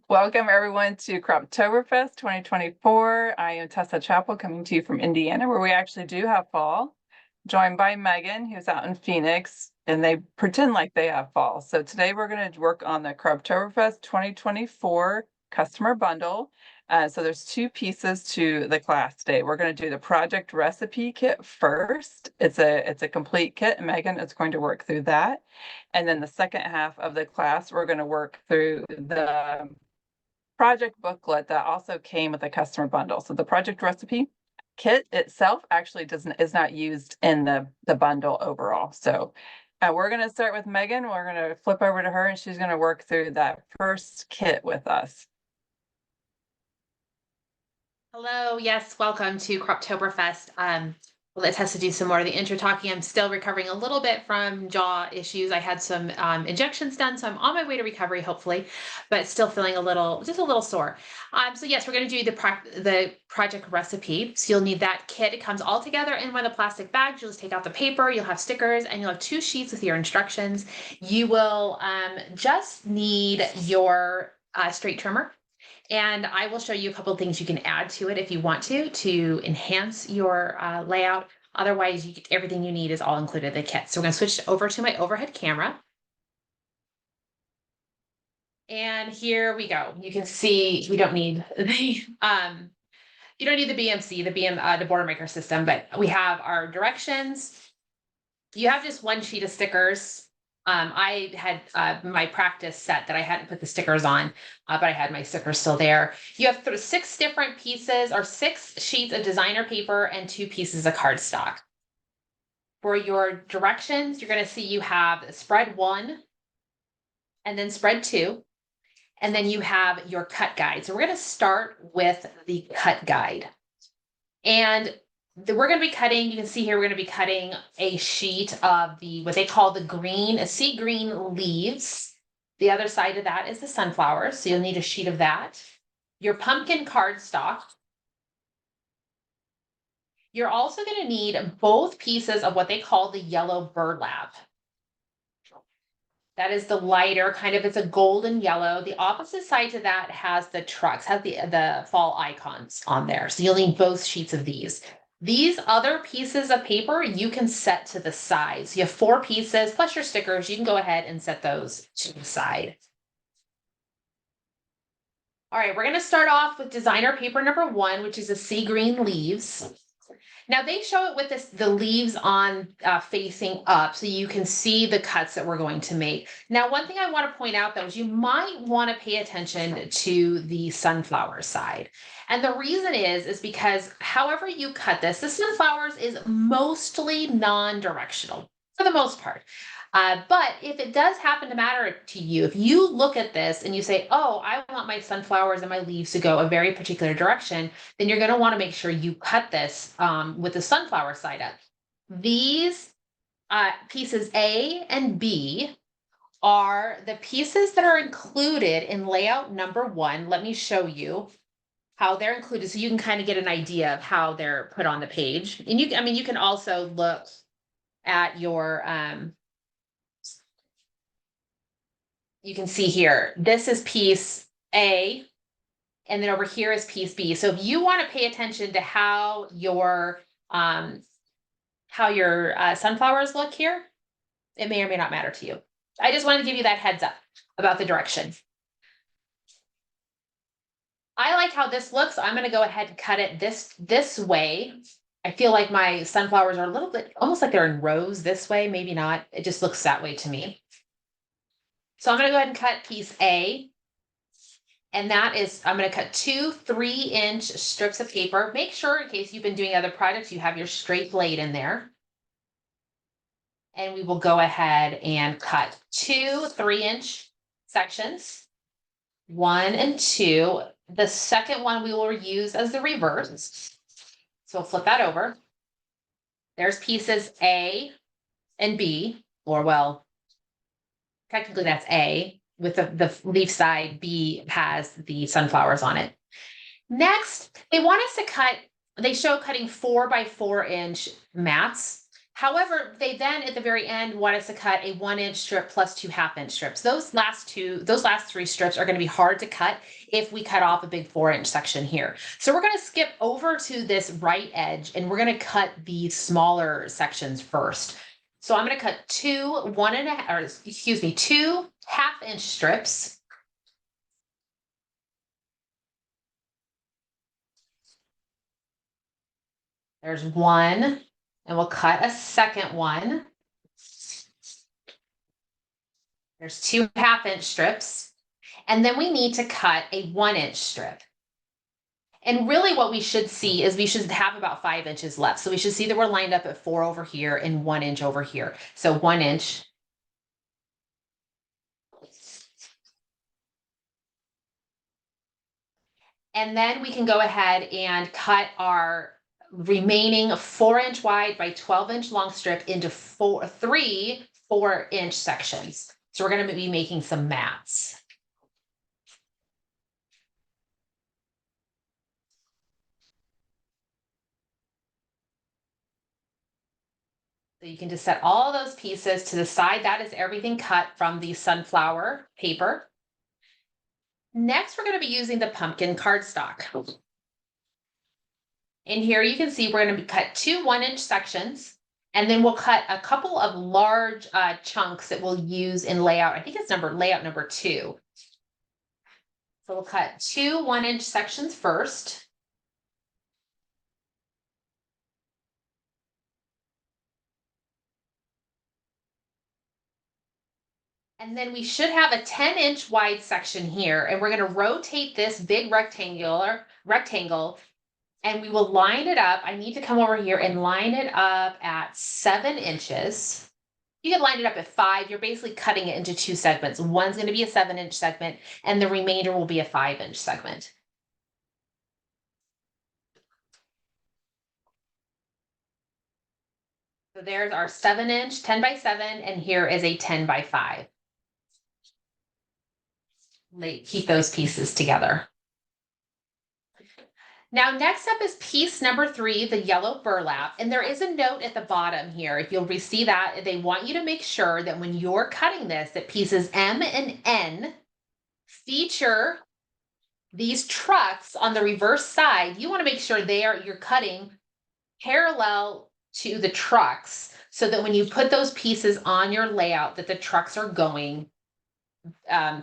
Welcome everyone to Croptoberfest 2024. I am Tessa Chappell coming to you from Indiana, where we actually do have fall, joined by Megan, who's out in Phoenix, and they pretend like they have fall. So today we're going to work on the Croptoberfest 2024 customer bundle. So there's two pieces to the class today. We're going to do the project recipe kit first. It's a complete kit, and Megan is going to work through that. And then the second half of the class, we're going to work through the project booklet that also came with a customer bundle. So the project recipe kit itself actually is not used in the bundle overall. So we're going to start with Megan. We're going to flip over to her, and she's going to work through that first kit with us. Hello, yes, welcome to Croptoberfest. We'll let Tessa do some more of the intro talking. I'm still recovering a little bit from jaw issues. I had some injections done, so I'm on my way to recovery, hopefully, but still feeling just a little sore. So yes, we're going to do the project recipe. So you'll need that kit. It comes all together in one of the plastic bags. You'll just take out the paper, you'll have stickers, and you'll have 2 sheets with your instructions. You will just need your straight trimmer. And I will show you a couple of things you can add to it if you want to enhance your layout. Otherwise, everything you need is all included in the kit. So we're going to switch over to my overhead camera. And here we go. You can see we don't need the you don't need the BMC, the border maker system, but we have our directions. You have just one sheet of stickers. I had my practice set that I hadn't put the stickers on, but I had my stickers still there. You have 6 different pieces or 6 sheets of designer paper and 2 pieces of cardstock. For your directions, you're going to see you have spread 1 and then spread 2, and then you have your cut guide. So we're going to start with the cut guide. And we're going to be cutting, you can see here, we're going to be cutting a sheet of what they call the sea green leaves. The other side of that is the sunflowers. So you'll need a sheet of that. Your pumpkin cardstock. You're also going to need both pieces of what they call the yellow burlap. That is the lighter, it's a golden yellow. The opposite side to that has the trucks, has the fall icons on there. So you'll need both sheets of these. These other pieces of paper you can set to the side. So you have 4 pieces plus your stickers. You can go ahead and set those to the side. All right, we're going to start off with designer paper number 1, which is a sea green leaves. Now they show it with the leaves on facing up, so you can see the cuts that we're going to make. Now, one thing I want to point out though is you might want to pay attention to the sunflower side. And the reason is because however you cut this, the sunflowers is mostly non-directional for the most part. But if it does happen to matter to you, if you look at this and you say, oh, I want my sunflowers and my leaves to go a very particular direction, then you're going to want to make sure you cut this with the sunflower side up. These pieces A and B are the pieces that are included in layout number 1. Let me show you how they're included so you can kind of get an idea of how they're put on the page. And you can also look at your you can see here, this is piece A, and then over here is piece B. So if you want to pay attention to how your sunflowers look here, it may or may not matter to you. I just wanted to give you that heads up about the direction. I like how this looks. So I'm going to go ahead and cut it this way. I feel like my sunflowers are a little bit, almost like they're in rows this way. Maybe not. It just looks that way to me. So I'm going to go ahead and cut piece A. And that is, I'm going to cut 2 3-inch strips of paper. Make sure, in case you've been doing other projects, you have your straight blade in there. And we will go ahead and cut 2 3-inch sections, 1 and 2. The second one we will use as the reverse. So we'll flip that over. There's pieces A and B, or well, technically that's A with the leaf side, B has the sunflowers on it. Next, they want us to cut, they show cutting 4 by 4-inch mats. However, they then at the very end want us to cut a 1-inch strip plus 2 half-inch strips. Those last 3 strips are going to be hard to cut if we cut off a big 4-inch section here. So we're going to skip over to this right edge and we're going to cut the smaller sections first. So I'm going to cut 2 half-inch strips. There's one. And we'll cut a second one. There's 2 half-inch strips. And then we need to cut a 1-inch strip. And really what we should see is we should have about 5 inches left. So we should see that we're lined up at 4 over here and 1 inch over here. So 1 inch. And then we can go ahead and cut our remaining 4-inch wide by 12-inch long strip into 3 4-inch sections. So we're going to be making some mats. So you can just set all those pieces to the side. That is everything cut from the sunflower paper. Next, we're going to be using the pumpkin cardstock. And here you can see we're going to cut 2 1-inch sections, and then we'll cut a couple of large chunks that we'll use in layout. I think it's layout number 2. So we'll cut 2 1-inch sections first. And then we should have a 10-inch wide section here, and we're going to rotate this big rectangle, and we will line it up. I need to come over here and line it up at 7 inches. You can line it up at 5. You're basically cutting it into 2 segments. One's going to be a 7-inch segment, and the remainder will be a 5-inch segment. So there's our 7-inch, 10 by 7, and here is a 10 by 5. Keep those pieces together. Now, next up is piece number 3, the yellow burlap. And there is a note at the bottom here. If you'll see that, they want you to make sure that when you're cutting this, that pieces M and N feature these trucks on the reverse side. You want to make sure you're cutting parallel to the trucks so that when you put those pieces on your layout, that the trucks are going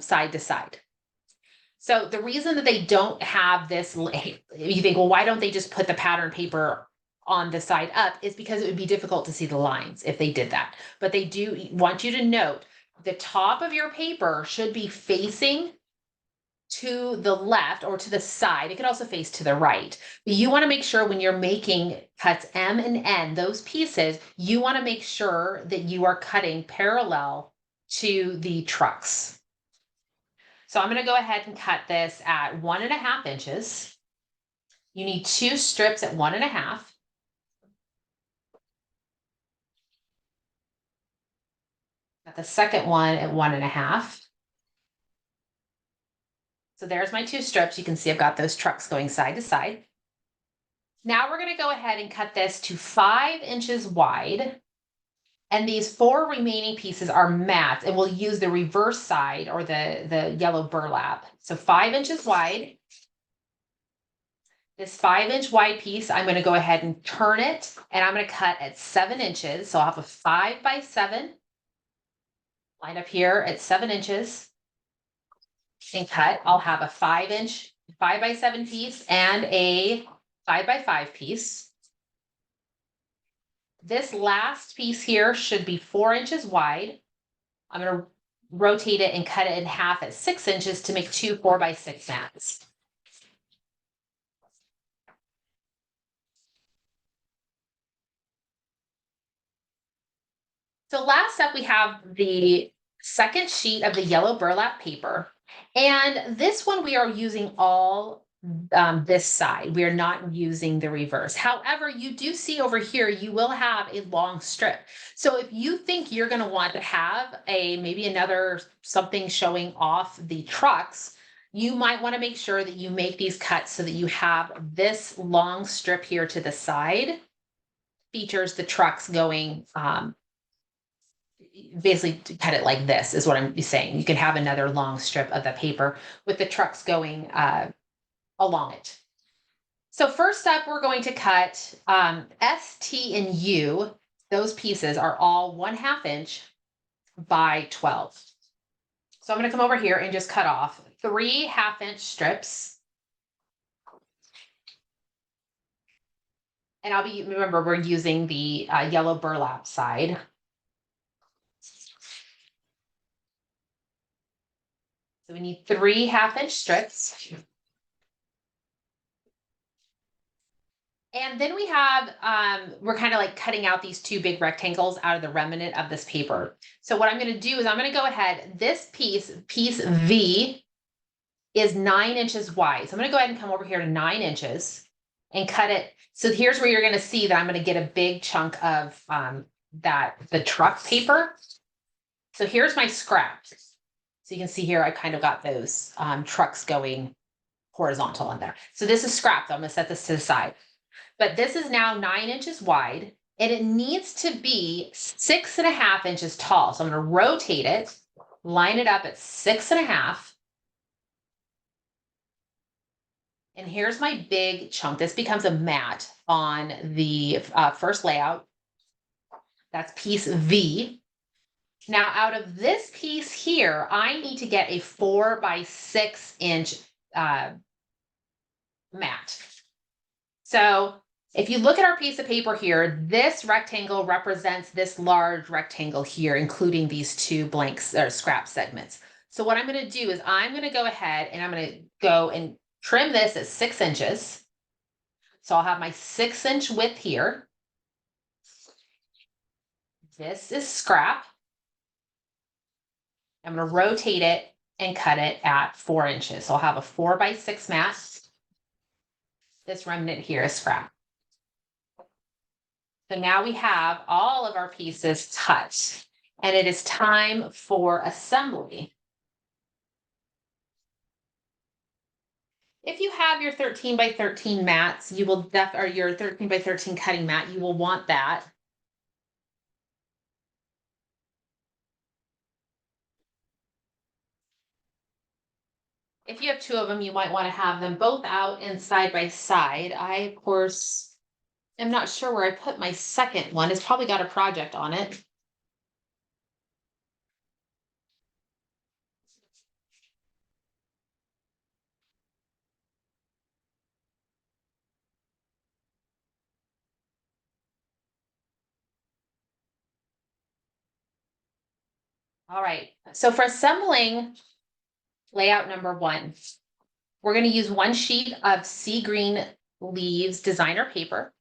side to side. So the reason that they don't have this, you think, well, why don't they just put the pattern paper on the side up, is because it would be difficult to see the lines if they did that. But they do want you to note the top of your paper should be facing to the left or to the side. It could also face to the right. But you want to make sure when you're making cuts M and N, those pieces, you want to make sure that you are cutting parallel to the trucks. So I'm going to go ahead and cut this at 1.5 inches. You need 2 strips at 1.5. Got the second one at 1.5. So there's my 2 strips. You can see I've got those trucks going side to side. Now we're going to go ahead and cut this to 5 inches wide. And these 4 remaining pieces are mats, and we'll use the reverse side or the yellow burlap. So 5 inches wide. This 5-inch wide piece, I'm going to go ahead and turn it, and I'm going to cut at 7 inches. So I'll have a 5 by 7 line up here at 7 inches and cut. I'll have a 5-inch 5 by 7 piece and a 5 by 5 piece. This last piece here should be 4 inches wide. I'm going to rotate it and cut it in half at 6 inches to make 2 4 by 6 mats. So last up, we have the second sheet of the yellow burlap paper. And this one we are using all this side. We are not using the reverse. However, you do see over here, you will have a long strip. So if you think you're going to want to have maybe another something showing off the trucks, you might want to make sure that you make these cuts so that you have this long strip here to the side. features the trucks going, basically to cut it like this is what I'm saying. You could have another long strip of the paper with the trucks going along it. So first up, we're going to cut S, T, and U. Those pieces are all 1/2 inch by 12. So I'm going to come over here and just cut off 3 1/2 inch strips. And remember, we're using the yellow burlap side. So we need 3 1/2 inch strips. And then we have, we're kind of like cutting out these 2 big rectangles out of the remnant of this paper. So what I'm going to do is I'm going to go ahead, this piece V is 9 inches wide. So I'm going to go ahead and come over here to 9 inches and cut it. So here's where you're going to see that I'm going to get a big chunk of the truck paper. So here's my scrap. So you can see here, I kind of got those trucks going horizontal on there. So this is scrap, though. I'm going to set this to the side. But this is now 9 inches wide, and it needs to be 6.5 inches tall. So I'm going to rotate it, line it up at 6.5. And here's my big chunk. This becomes a mat on the first layout. That's piece V. Now out of this piece here, I need to get a 4 by 6 inch mat. So if you look at our piece of paper here, this rectangle represents this large rectangle here, including these 2 blanks or scrap segments. So what I'm going to do is I'm going to go ahead and I'm going to go and trim this at 6 inches. So I'll have my 6 inch width here. This is scrap. I'm going to rotate it and cut it at 4 inches. So I'll have a 4 by 6 mat. This remnant here is scrap. So now we have all of our pieces cut, and it is time for assembly. If you have your 13 by 13 mats, you will or your 13 by 13 cutting mat, you will want that. If you have 2 of them, you might want to have them both out and side by side. I, of course, am not sure where I put my second one. It's probably got a project on it. All right, so for assembling layout number 1, we're going to use 1 sheet of sea green leaves designer paper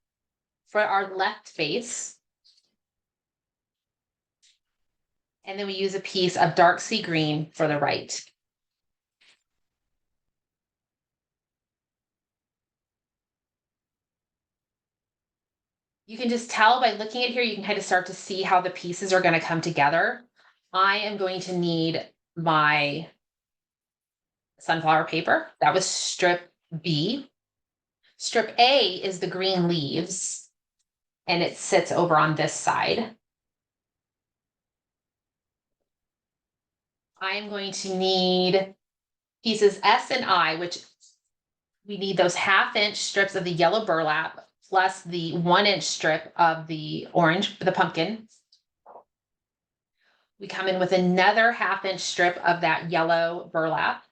for our left face. And then we use a piece of dark sea green for the right. You can just tell by looking at here, you can kind of start to see how the pieces are going to come together. I am going to need my sunflower paper. That was strip B. Strip A is the green leaves, and it sits over on this side. I am going to need pieces S and I, which we need those 1/2 inch strips of the yellow burlap plus the 1 inch strip of the orange, the pumpkin. We come in with another 1/2 inch strip of that yellow burlap.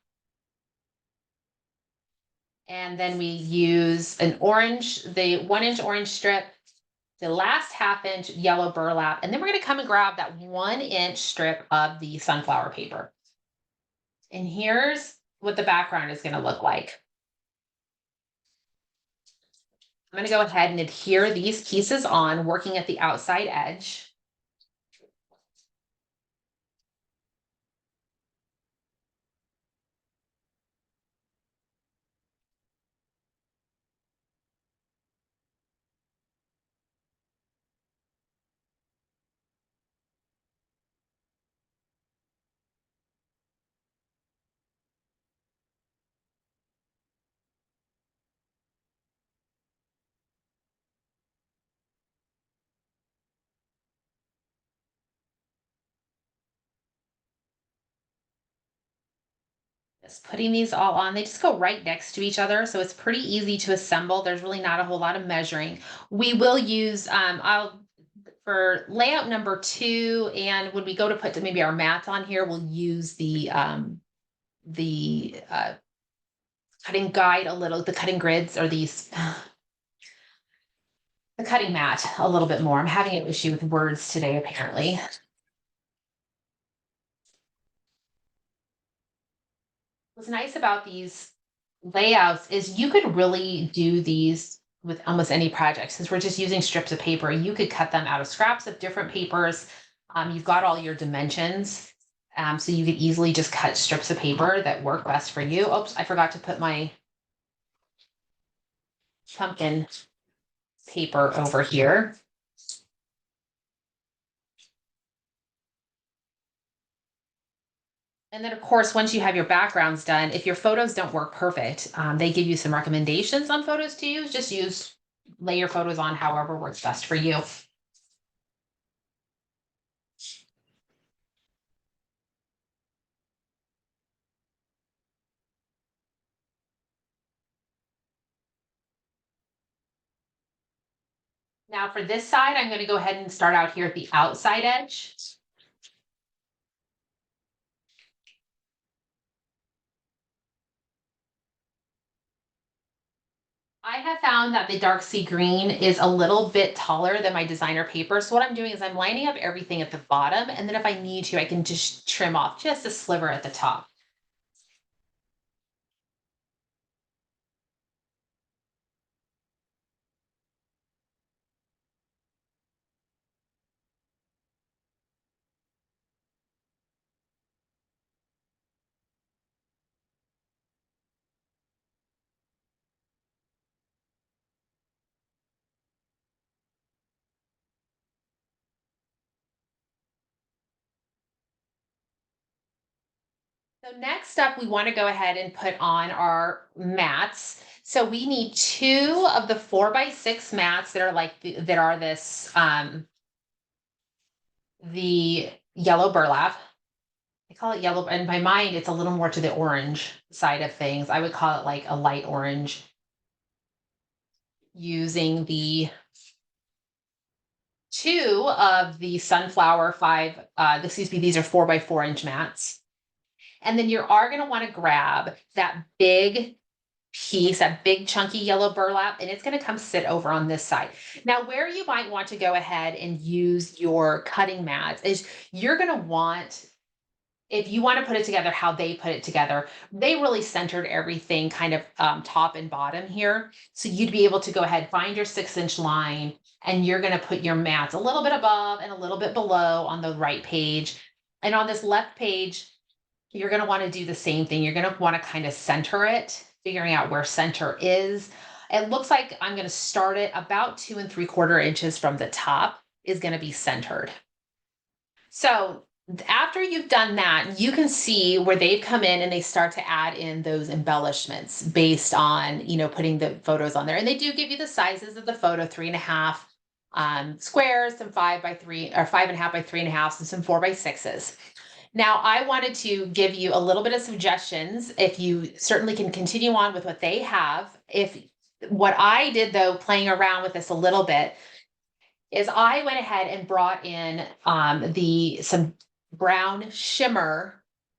And then we use an orange, the 1 inch orange strip, the last 1/2 inch yellow burlap, and then we're going to come and grab that 1 inch strip of the sunflower paper. And here's what the background is going to look like. I'm going to go ahead and adhere these pieces on, working at the outside edge. Just putting these all on, they just go right next to each other. So it's pretty easy to assemble. There's really not a whole lot of measuring. We will use, for layout number 2, and when we go to put maybe our mats on here, we'll use the cutting guide a little, the cutting grids or these, the cutting mat a little bit more. I'm having an issue with words today, apparently. What's nice about these layouts is you could really do these with almost any project. Since we're just using strips of paper, you could cut them out of scraps of different papers. You've got all your dimensions. So you could easily just cut strips of paper that work best for you. Oops, I forgot to put my pumpkin paper over here. And then, of course, once you have your backgrounds done, if your photos don't work perfect, they give you some recommendations on photos to use. Just lay your photos on however works best for you. Now for this side, I'm going to go ahead and start out here at the outside edge. I have found that the dark sea green is a little bit taller than my designer paper. So what I'm doing is I'm lining up everything at the bottom. And then if I need to, I can just trim off just a sliver at the top. So next up, we want to go ahead and put on our mats. So we need 2 of the 4x6 mats that are like that are this the yellow burlap. I call it yellow. In my mind, it's a little more to the orange side of things. I would call it like a light orange. Using the 2 of the sunflower these are 4x4 inch mats. And then you are going to want to grab that big piece, that big chunky yellow burlap, and it's going to come sit over on this side. Now, where you might want to go ahead and use your cutting mats is you're going to want, if you want to put it together how they put it together, they really centered everything kind of top and bottom here. So you'd be able to go ahead, find your 6-inch line, and you're going to put your mats a little bit above and a little bit below on the right page. And on this left page, you're going to want to do the same thing. You're going to want to kind of center it, figuring out where center is. It looks like I'm going to start it about 2 3/4 inches from the top is going to be centered. So after you've done that, you can see where they've come in and they start to add in those embellishments based on, putting the photos on there. And they do give you the sizes of the photo, 3.5 squares, some 5x3 or 5.5 by 3.5, and some 4x6s. Now, I wanted to give you a little bit of suggestions. If you certainly can continue on with what they have. What I did, though, playing around with this a little bit, is I went ahead and brought in some brown shimmer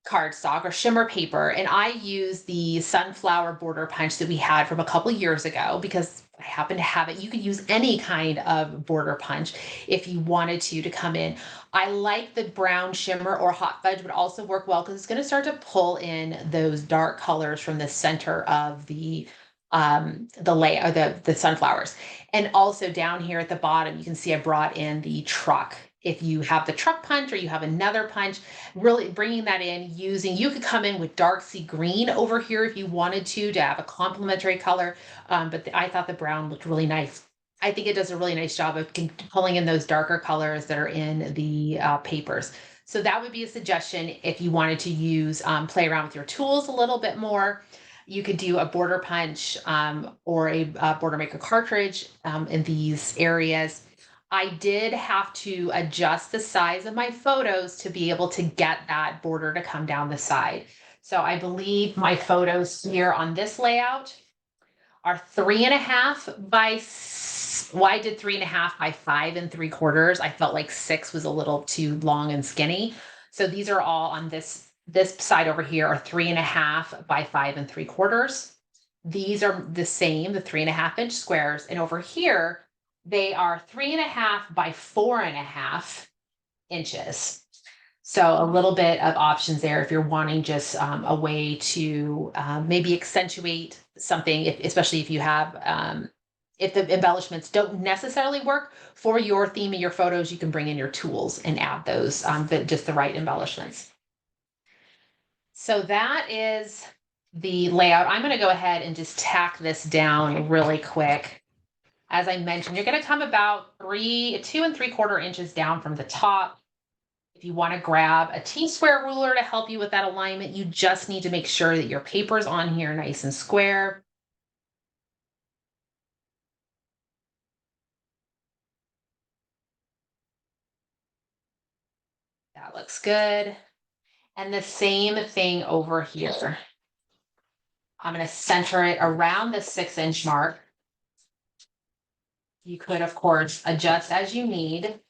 cardstock or shimmer paper, and I used the sunflower border punch that we had from a couple years ago because I happen to have it. You could use any kind of border punch if you wanted to come in. I like the brown shimmer, or hot fudge would also work well because it's going to start to pull in those dark colors from the center of the sunflowers. And also down here at the bottom, you can see I brought in the truck. If you have the truck punch or you have another punch, really bringing that in you could come in with dark sea green over here if you wanted to have a complementary color. But I thought the brown looked really nice. I think it does a really nice job of pulling in those darker colors that are in the papers. So that would be a suggestion if you wanted to play around with your tools a little bit more. You could do a border punch or a border maker cartridge in these areas. I did have to adjust the size of my photos to be able to get that border to come down the side. So I believe my photos here on this layout are 3.5 by, well, I did 3.5 by 5 3/4. I felt like 6 was a little too long and skinny. So these are all on this side over here are 3.5 by 5 3/4. These are the same, the 3.5 inch squares. And over here, they are 3.5 by 4.5 inches. So a little bit of options there if you're wanting just a way to maybe accentuate something, especially if you have, if the embellishments don't necessarily work for your theme and your photos, you can bring in your tools and add those, just the right embellishments. So that is the layout. I'm going to go ahead and just tack this down really quick. As I mentioned, you're going to come about 2 3/4 inches down from the top. If you want to grab a T-square ruler to help you with that alignment, you just need to make sure that your paper is on here nice and square. That looks good. And the same thing over here. I'm going to center it around the 6-inch mark. You could, of course, adjust as you need.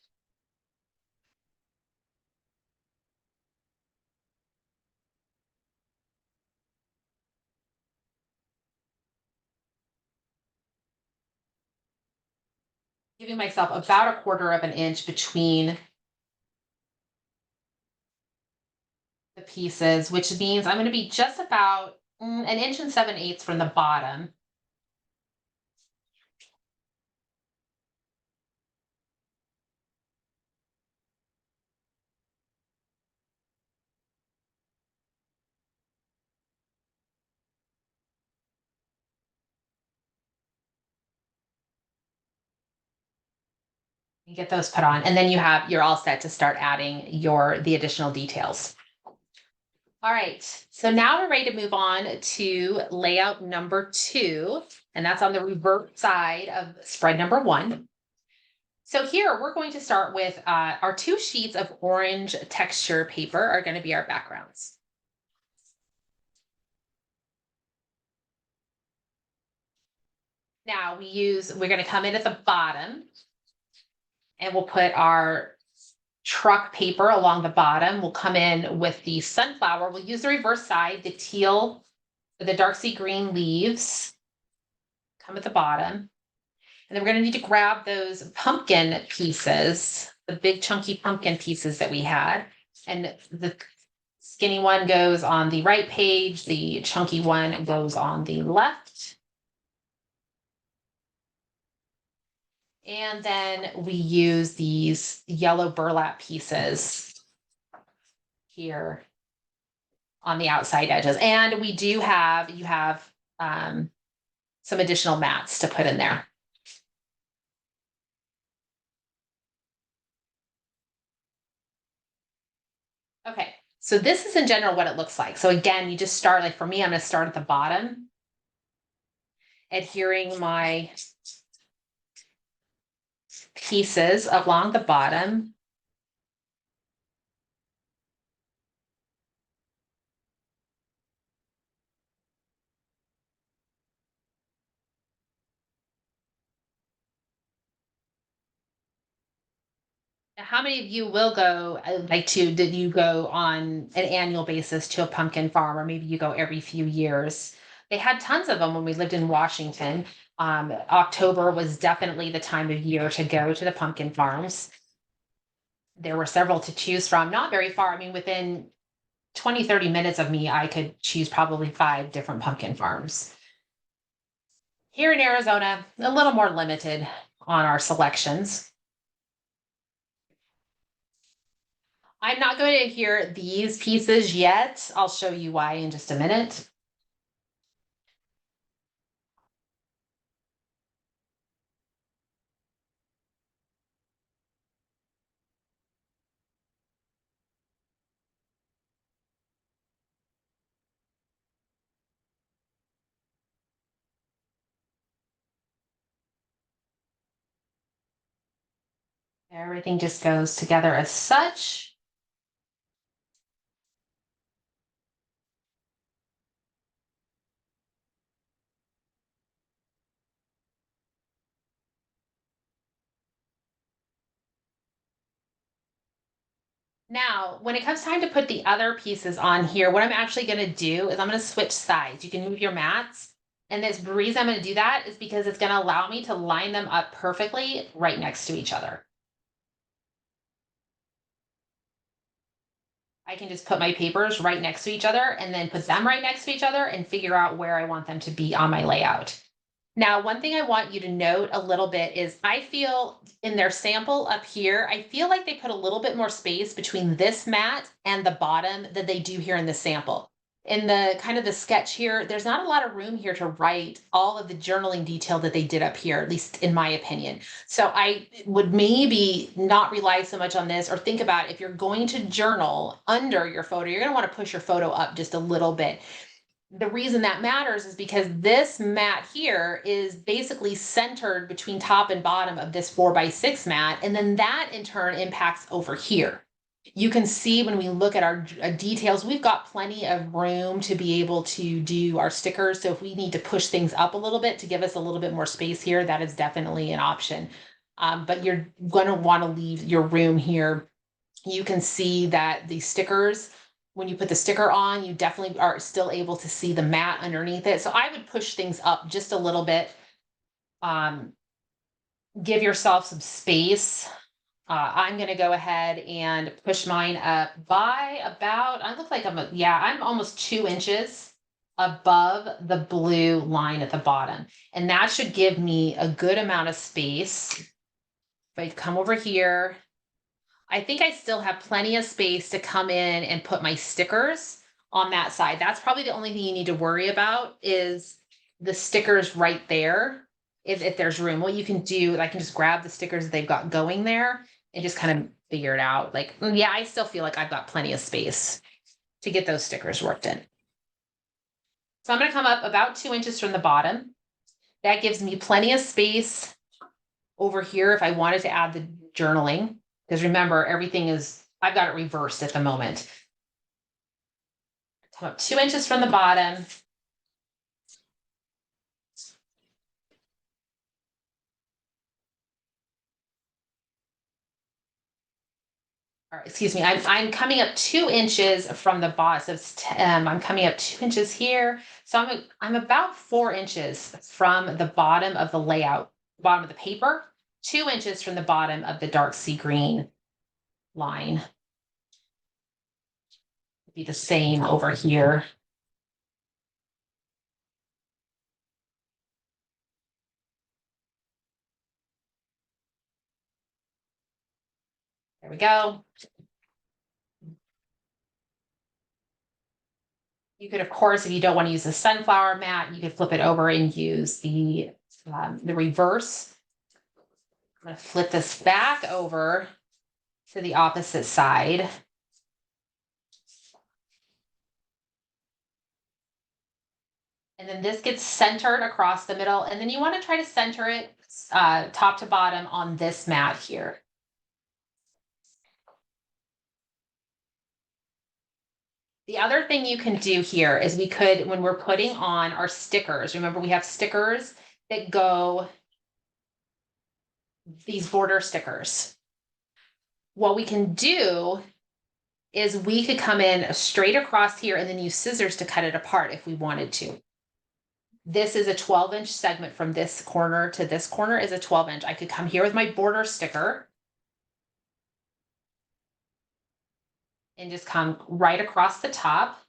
Giving myself about 1/4 of an inch between the pieces, which means I'm going to be just about 1 7/8 inches from the bottom. And get those put on, and then you're all set to start adding the additional details. All right, so now we're ready to move on to layout number 2, and that's on the reverse side of spread number 1. So here we're going to start with our 2 sheets of orange texture paper are going to be our backgrounds. Now we're going to come in at the bottom and we'll put our truck paper along the bottom. We'll come in with the sunflower. We'll use the reverse side, the teal, the dark sea green leaves come at the bottom. And then we're going to need to grab those pumpkin pieces, the big chunky pumpkin pieces that we had. And the skinny one goes on the right page. The chunky one goes on the left. And then we use these yellow burlap pieces here on the outside edges. And we do have, some additional mats to put in there. Okay, so this is in general what it looks like. So again, you just start, like for me, I'm going to start at the bottom, adhering my pieces along the bottom. Now, how many of you will go, did you go on an annual basis to a pumpkin farm, or maybe you go every few years? They had tons of them when we lived in Washington. October was definitely the time of year to go to the pumpkin farms. There were several to choose from, not very far. I mean, within 20, 30 minutes of me, I could choose probably 5 different pumpkin farms. Here in Arizona, a little more limited on our selections. I'm not going to adhere these pieces yet. I'll show you why in just a minute. Everything just goes together as such. Now, when it comes time to put the other pieces on here, what I'm actually going to do is I'm going to switch sides. You can move your mats. And this reason I'm going to do that is because it's going to allow me to line them up perfectly right next to each other. I can just put my papers right next to each other and then put them right next to each other and figure out where I want them to be on my layout. Now, one thing I want you to note a little bit is I feel in their sample up here, I feel like they put a little bit more space between this mat and the bottom than they do here in the sample. In the kind of the sketch here, there's not a lot of room here to write all of the journaling detail that they did up here, at least in my opinion. So I would maybe not rely so much on this, or think about if you're going to journal under your photo, you're going to want to push your photo up just a little bit. The reason that matters is because this mat here is basically centered between top and bottom of this 4x6 mat. And then that in turn impacts over here. You can see when we look at our details, we've got plenty of room to be able to do our stickers. So if we need to push things up a little bit to give us a little bit more space here, that is definitely an option. But you're going to want to leave your room here. You can see that the stickers, when you put the sticker on, you definitely are still able to see the mat underneath it. So I would push things up just a little bit. Give yourself some space. I'm going to go ahead and push mine up by about, I look like I'm almost 2 inches above the blue line at the bottom. And that should give me a good amount of space. If I come over here, I think I still have plenty of space to come in and put my stickers on that side. That's probably the only thing you need to worry about is the stickers right there. If there's room, what you can do, I can just grab the stickers that they've got going there and just kind of figure it out. Like, yeah, I still feel like I've got plenty of space to get those stickers worked in. So I'm going to come up about 2 inches from the bottom. That gives me plenty of space over here if I wanted to add the journaling. Because remember, I've got it reversed at the moment. Come up 2 inches from the bottom. Or excuse me, I'm coming up 2 inches from the bottom. So I'm coming up 2 inches here. So I'm about 4 inches from the bottom of the layout, bottom of the paper, 2 inches from the bottom of the dark sea green line. Be the same over here. There we go. You could, of course, if you don't want to use the sunflower mat, you could flip it over and use the reverse. I'm going to flip this back over to the opposite side. And then this gets centered across the middle. And then you want to try to center it top to bottom on this mat here. The other thing you can do here is when we're putting on our stickers, remember we have stickers that go, these border stickers. What we can do is we could come in straight across here and then use scissors to cut it apart if we wanted to. This is a 12-inch segment from this corner to this corner is a 12-inch. I could come here with my border sticker and just come right across the top.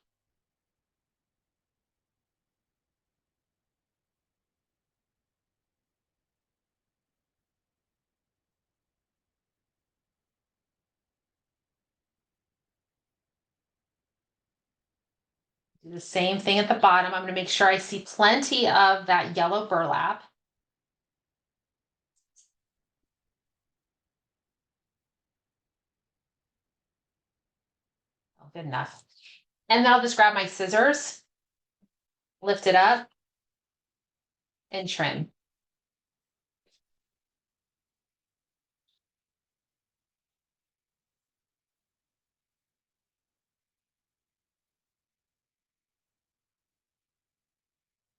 Do the same thing at the bottom. I'm going to make sure I see plenty of that yellow burlap. Oh, good enough. And then I'll just grab my scissors, lift it up, and trim.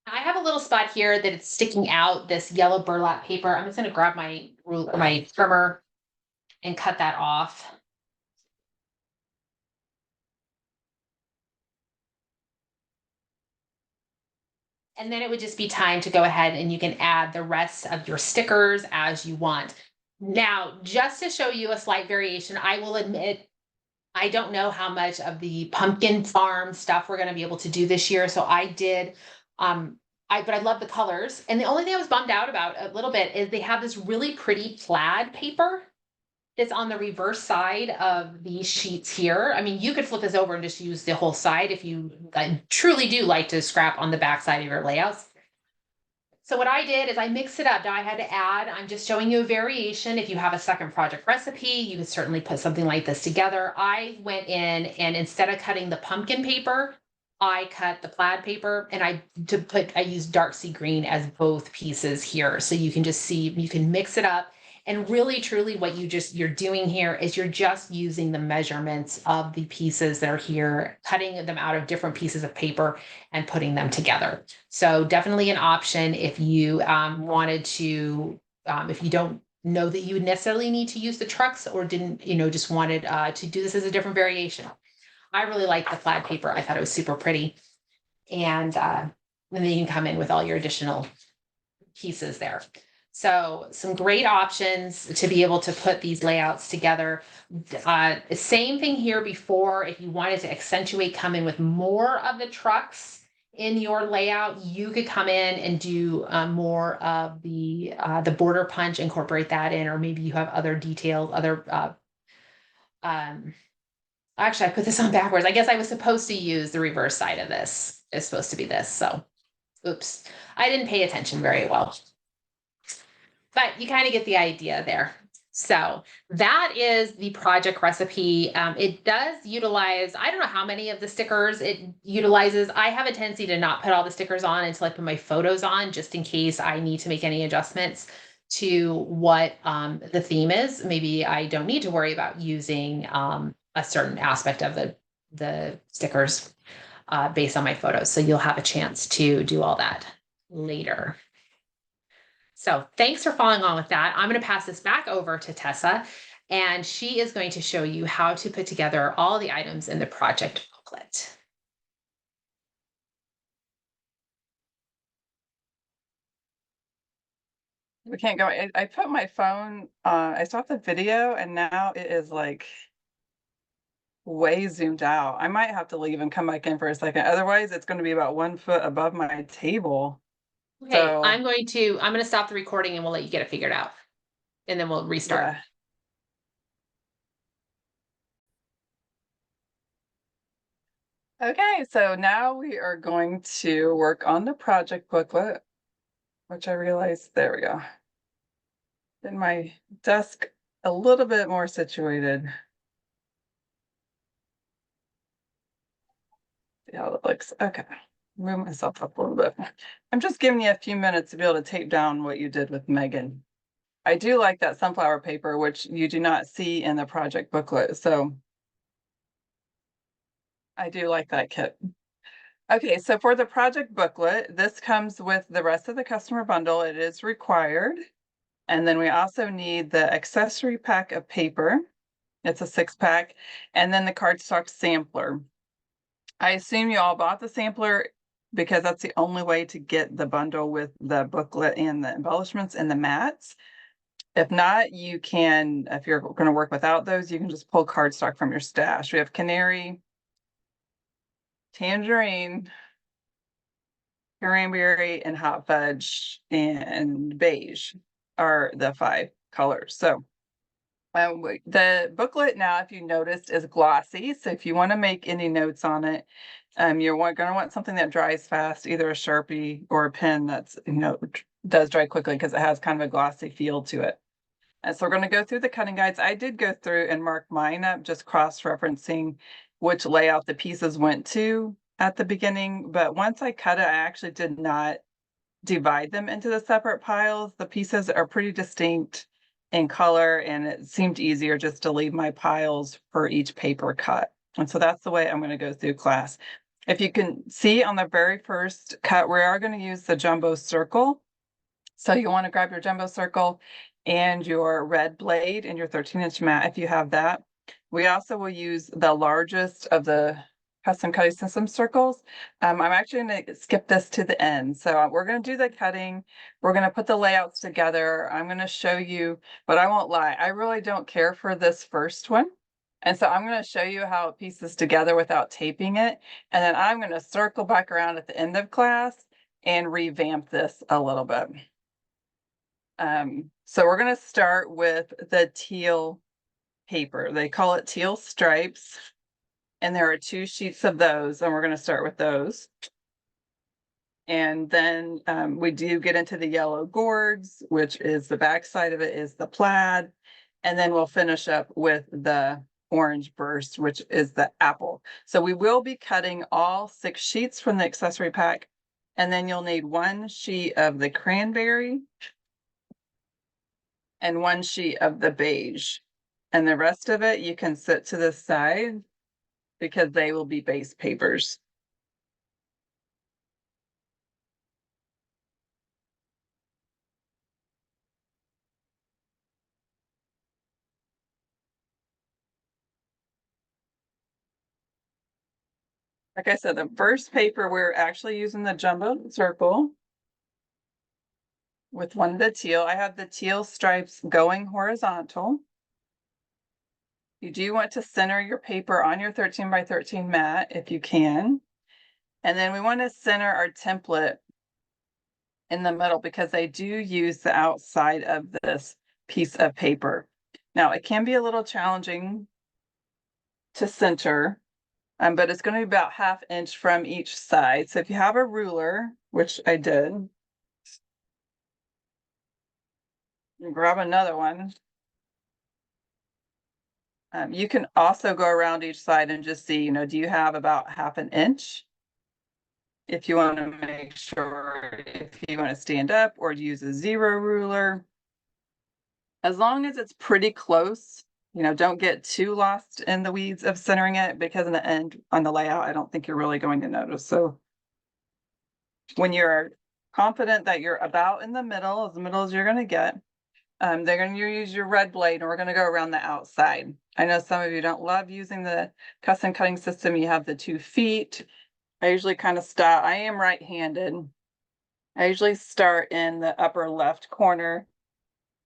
I have a little spot here that it's sticking out, this yellow burlap paper. I'm just going to grab my trimmer and cut that off. And then it would just be time to go ahead and you can add the rest of your stickers as you want. Now, just to show you a slight variation, I will admit I don't know how much of the pumpkin farm stuff we're going to be able to do this year. So I did, but I love the colors. And the only thing I was bummed out about a little bit is they have this really pretty plaid paper that's on the reverse side of these sheets here. I mean, you could flip this over and just use the whole side if you truly do like to scrap on the back side of your layouts. So what I did is I mixed it up. Now I had to add, I'm just showing you a variation. If you have a second project recipe, you could certainly put something like this together. I went in and instead of cutting the pumpkin paper, I cut the plaid paper and I used dark sea green as both pieces here. So you can just see, you can mix it up. And really, truly what you're doing here is you're just using the measurements of the pieces that are here, cutting them out of different pieces of paper and putting them together. So definitely an option if you wanted to, if you don't know that you necessarily need to use the trucks or didn't, just wanted to do this as a different variation. I really like the plaid paper. I thought it was super pretty. And then you can come in with all your additional pieces there. So some great options to be able to put these layouts together. Same thing here before, if you wanted to accentuate, come in with more of the trucks in your layout, you could come in and do more of the border punch, incorporate that in, or maybe you have other details, actually, I put this on backwards. I guess I was supposed to use the reverse side of this. It's supposed to be this, so oops. I didn't pay attention very well. But you kind of get the idea there. So that is the project recipe. It does utilize, I don't know how many of the stickers it utilizes. I have a tendency to not put all the stickers on until I put my photos on, just in case I need to make any adjustments to what the theme is. Maybe I don't need to worry about using a certain aspect of the stickers based on my photos. So you'll have a chance to do all that later. So thanks for following on with that. I'm going to pass this back over to Tessa, and she is going to show you how to put together all the items in the project booklet. We can't go. I put my phone, I stopped the video and now it is like way zoomed out. I might have to leave and come back in for a second. Otherwise, it's going to be about 1 foot above my table. Okay, So, I'm going to stop the recording and we'll let you get it figured out. And then we'll restart. yeah. Okay, so now we are going to work on the project booklet, which I realized, there we go. Get my desk a little bit more situated. See how it looks. Okay, move myself up a little bit. I'm just giving you a few minutes to be able to tape down what you did with Megan. I do like that sunflower paper, which you do not see in the project booklet. So I do like that kit. Okay, so for the project booklet, this comes with the rest of the customer bundle. It is required. And then we also need the accessory pack of paper. It's a 6-pack. And then the cardstock sampler. I assume you all bought the sampler because that's the only way to get the bundle with the booklet and the embellishments and the mats. If not, you can, if you're going to work without those, you can just pull cardstock from your stash. We have canary, tangerine, cranberry, and hot fudge, and beige are the 5 colors. So the booklet now, if you noticed, is glossy. So if you want to make any notes on it, you're going to want something that dries fast, either a Sharpie or a pen that's, does dry quickly because it has kind of a glossy feel to it. And so we're going to go through the cutting guides. I did go through and mark mine up, just cross-referencing which layout the pieces went to at the beginning. But once I cut it, I actually did not divide them into the separate piles. The pieces are pretty distinct in color, and it seemed easier just to leave my piles for each paper cut. And so that's the way I'm going to go through class. If you can see on the very first cut, we are going to use the jumbo circle. So you want to grab your jumbo circle and your red blade and your 13-inch mat if you have that. We also will use the largest of the custom cutting system circles. I'm actually gonna skip this to the end. So we're gonna do the cutting. We're gonna put the layouts together. I'm gonna show you, but I won't lie, I really don't care for this first one. And so I'm gonna show you how it pieces together without taping it. And then I'm gonna circle back around at the end of class and revamp this a little bit. So we're gonna start with the teal paper. They call it teal stripes. And there are 2 sheets of those, and we're gonna start with those. And then we do get into the yellow gourds, which is the back side of it is the plaid. And then we'll finish up with the orange burst, which is the apple. So we will be cutting all 6 sheets from the accessory pack. And then you'll need 1 sheet of the cranberry and 1 sheet of the beige. And the rest of it you can set to the side because they will be base papers. Like I said, the first paper, we're actually using the jumbo circle with one of the teal. I have the teal stripes going horizontal. You do want to center your paper on your 13 by 13 mat if you can. And then we want to center our template in the middle because they do use the outside of this piece of paper. Now, it can be a little challenging to center, but it's going to be about 1/2 inch from each side. So if you have a ruler, which I did, grab another one. You can also go around each side and just see, do you have about 1/2 inch? If you want to make sure if you want to stand up or use a 0 ruler. As long as it's pretty close, don't get too lost in the weeds of centering it because in the end on the layout, I don't think you're really going to notice. So when you're confident that you're about in the middle, as middle as you're going to get, they're going to use your red blade and we're going to go around the outside. I know some of you don't love using the custom cutting system. You have the 2 feet. I usually kind of stop. I am right-handed. I usually start in the upper left corner.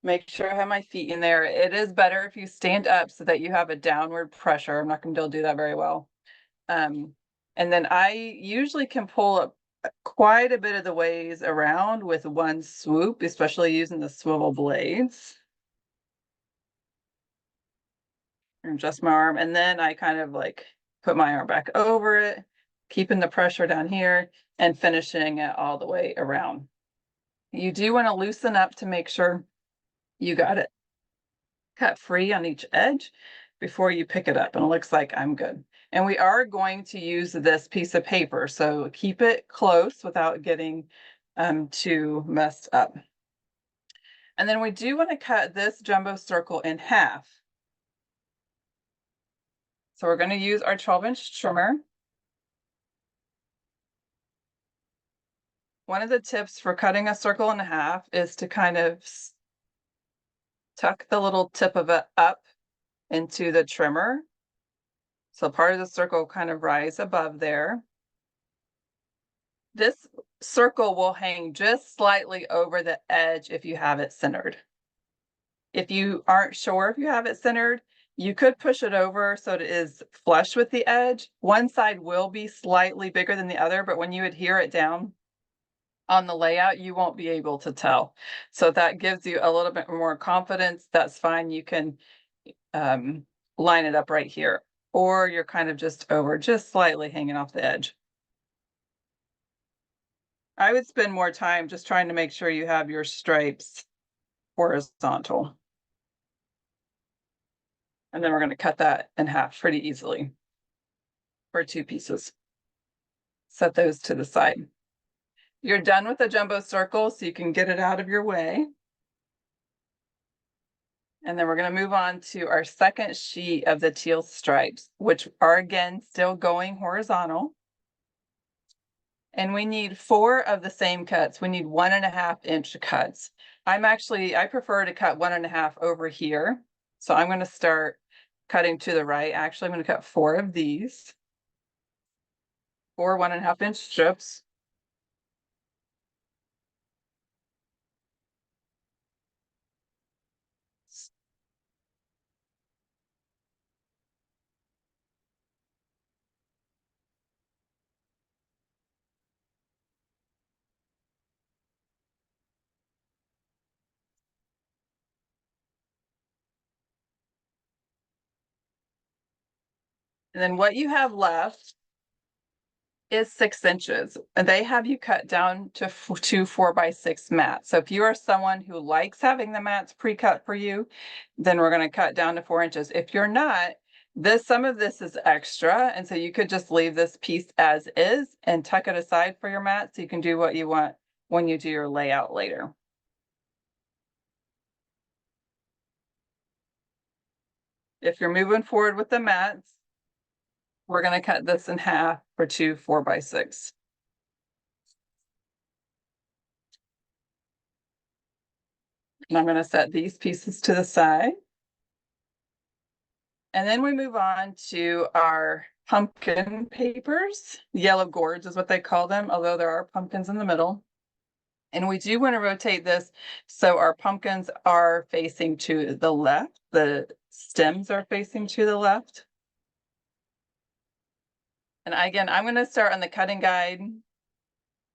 Make sure I have my feet in there. It is better if you stand up so that you have a downward pressure. I'm not going to be able to do that very well. And then I usually can pull up quite a bit of the ways around with one swoop, especially using the swivel blades. And adjust my arm, and then I kind of like put my arm back over it, keeping the pressure down here and finishing it all the way around. You do want to loosen up to make sure you got it cut free on each edge before you pick it up. And it looks like I'm good. And we are going to use this piece of paper, so keep it close without getting too messed up. And then we do want to cut this jumbo circle in half. So we're going to use our 12-inch trimmer. One of the tips for cutting a circle in half is to kind of tuck the little tip of it up into the trimmer. So part of the circle kind of rise above there. This circle will hang just slightly over the edge if you have it centered. If you aren't sure if you have it centered, you could push it over so it is flush with the edge. One side will be slightly bigger than the other, but when you adhere it down on the layout, you won't be able to tell. So that gives you a little bit more confidence. That's fine. You can line it up right here, or you're kind of just over, just slightly hanging off the edge. I would spend more time just trying to make sure you have your stripes horizontal. And then we're going to cut that in half pretty easily for 2 pieces. Set those to the side. You're done with the jumbo circle, so you can get it out of your way. And then we're going to move on to our second sheet of the teal stripes, which are again still going horizontal. And we need 4 of the same cuts. We need 1.5 inch cuts. I prefer to cut 1.5 over here. So I'm going to start cutting to the right. Actually, I'm going to cut 4 of these. 4 1.5-inch strips. And then what you have left is 6 inches, and they have you cut down to 2 4x6 mats. So if you are someone who likes having the mats pre-cut for you, then we're going to cut down to 4 inches. If you're not, some of this is extra, and so you could just leave this piece as is and tuck it aside for your mat so you can do what you want when you do your layout later. If you're moving forward with the mats, we're going to cut this in half for 2 4x6. And I'm going to set these pieces to the side. And then we move on to our pumpkin papers. Yellow gourds is what they call them, although there are pumpkins in the middle. And we do want to rotate this so our pumpkins are facing to the left. The stems are facing to the left. And again, I'm going to start on the cutting guide.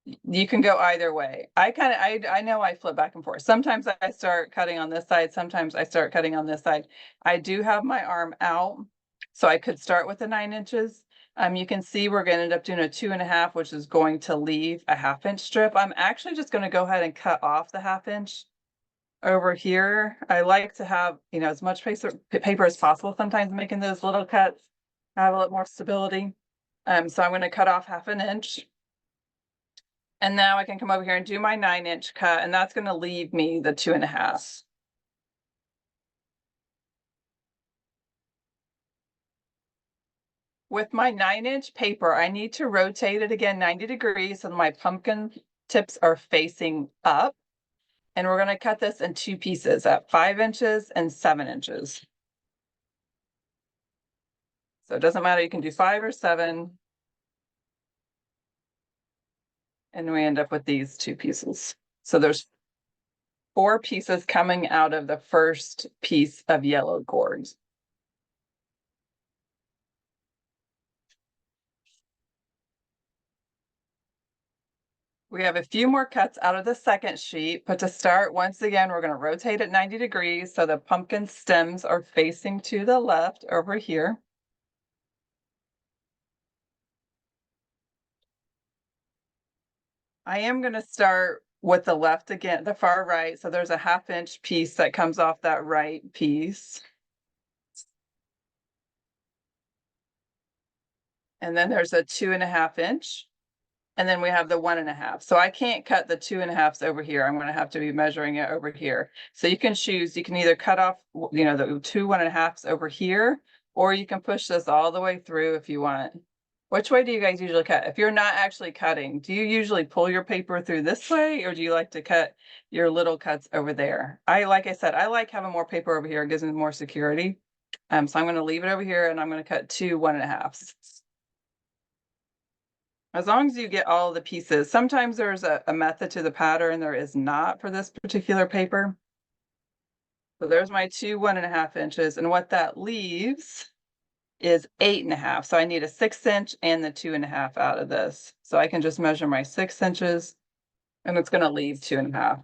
You can go either way. I know I flip back and forth. Sometimes I start cutting on this side, sometimes I start cutting on this side. I do have my arm out, so I could start with the 9 inches. You can see we're going to end up doing a 2.5, which is going to leave a 1/2 inch strip. I'm actually just going to go ahead and cut off the 1/2 inch over here. I like to have, as much paper as possible, sometimes making those little cuts, have a little more stability. So I'm going to cut off 1/2 inch. And now I can come over here and do my 9 inch cut, and that's going to leave me the 2.5. With my 9 inch paper, I need to rotate it again 90 degrees so my pumpkin tips are facing up. And we're going to cut this in 2 pieces at 5 inches and 7 inches. So it doesn't matter, you can do 5 or 7. And we end up with these 2 pieces. So there's 4 pieces coming out of the first piece of yellow gourds. We have a few more cuts out of the second sheet, but to start, once again, we're going to rotate it 90 degrees so the pumpkin stems are facing to the left over here. I am going to start with the left again, the far right. So there's a 1/2 inch piece that comes off that right piece. And then there's a 2.5 inch. And then we have the 1.5. So I can't cut the 2.5s over here. I'm going to have to be measuring it over here. So you can choose, you can either cut off, the 2 1.5s over here, or you can push this all the way through if you want. Which way do you guys usually cut? If you're not actually cutting, do you usually pull your paper through this way, or do you like to cut your little cuts over there? Like I said, I like having more paper over here. It gives me more security. So I'm going to leave it over here and I'm going to cut 2 1.5s. As long as you get all the pieces. Sometimes there's a method to the pattern, there is not for this particular paper. So there's my 2 1.5 inches, and what that leaves is 8.5. So I need a 6 inch and the 2.5 out of this. So I can just measure my 6 inches, and it's going to leave 2.5.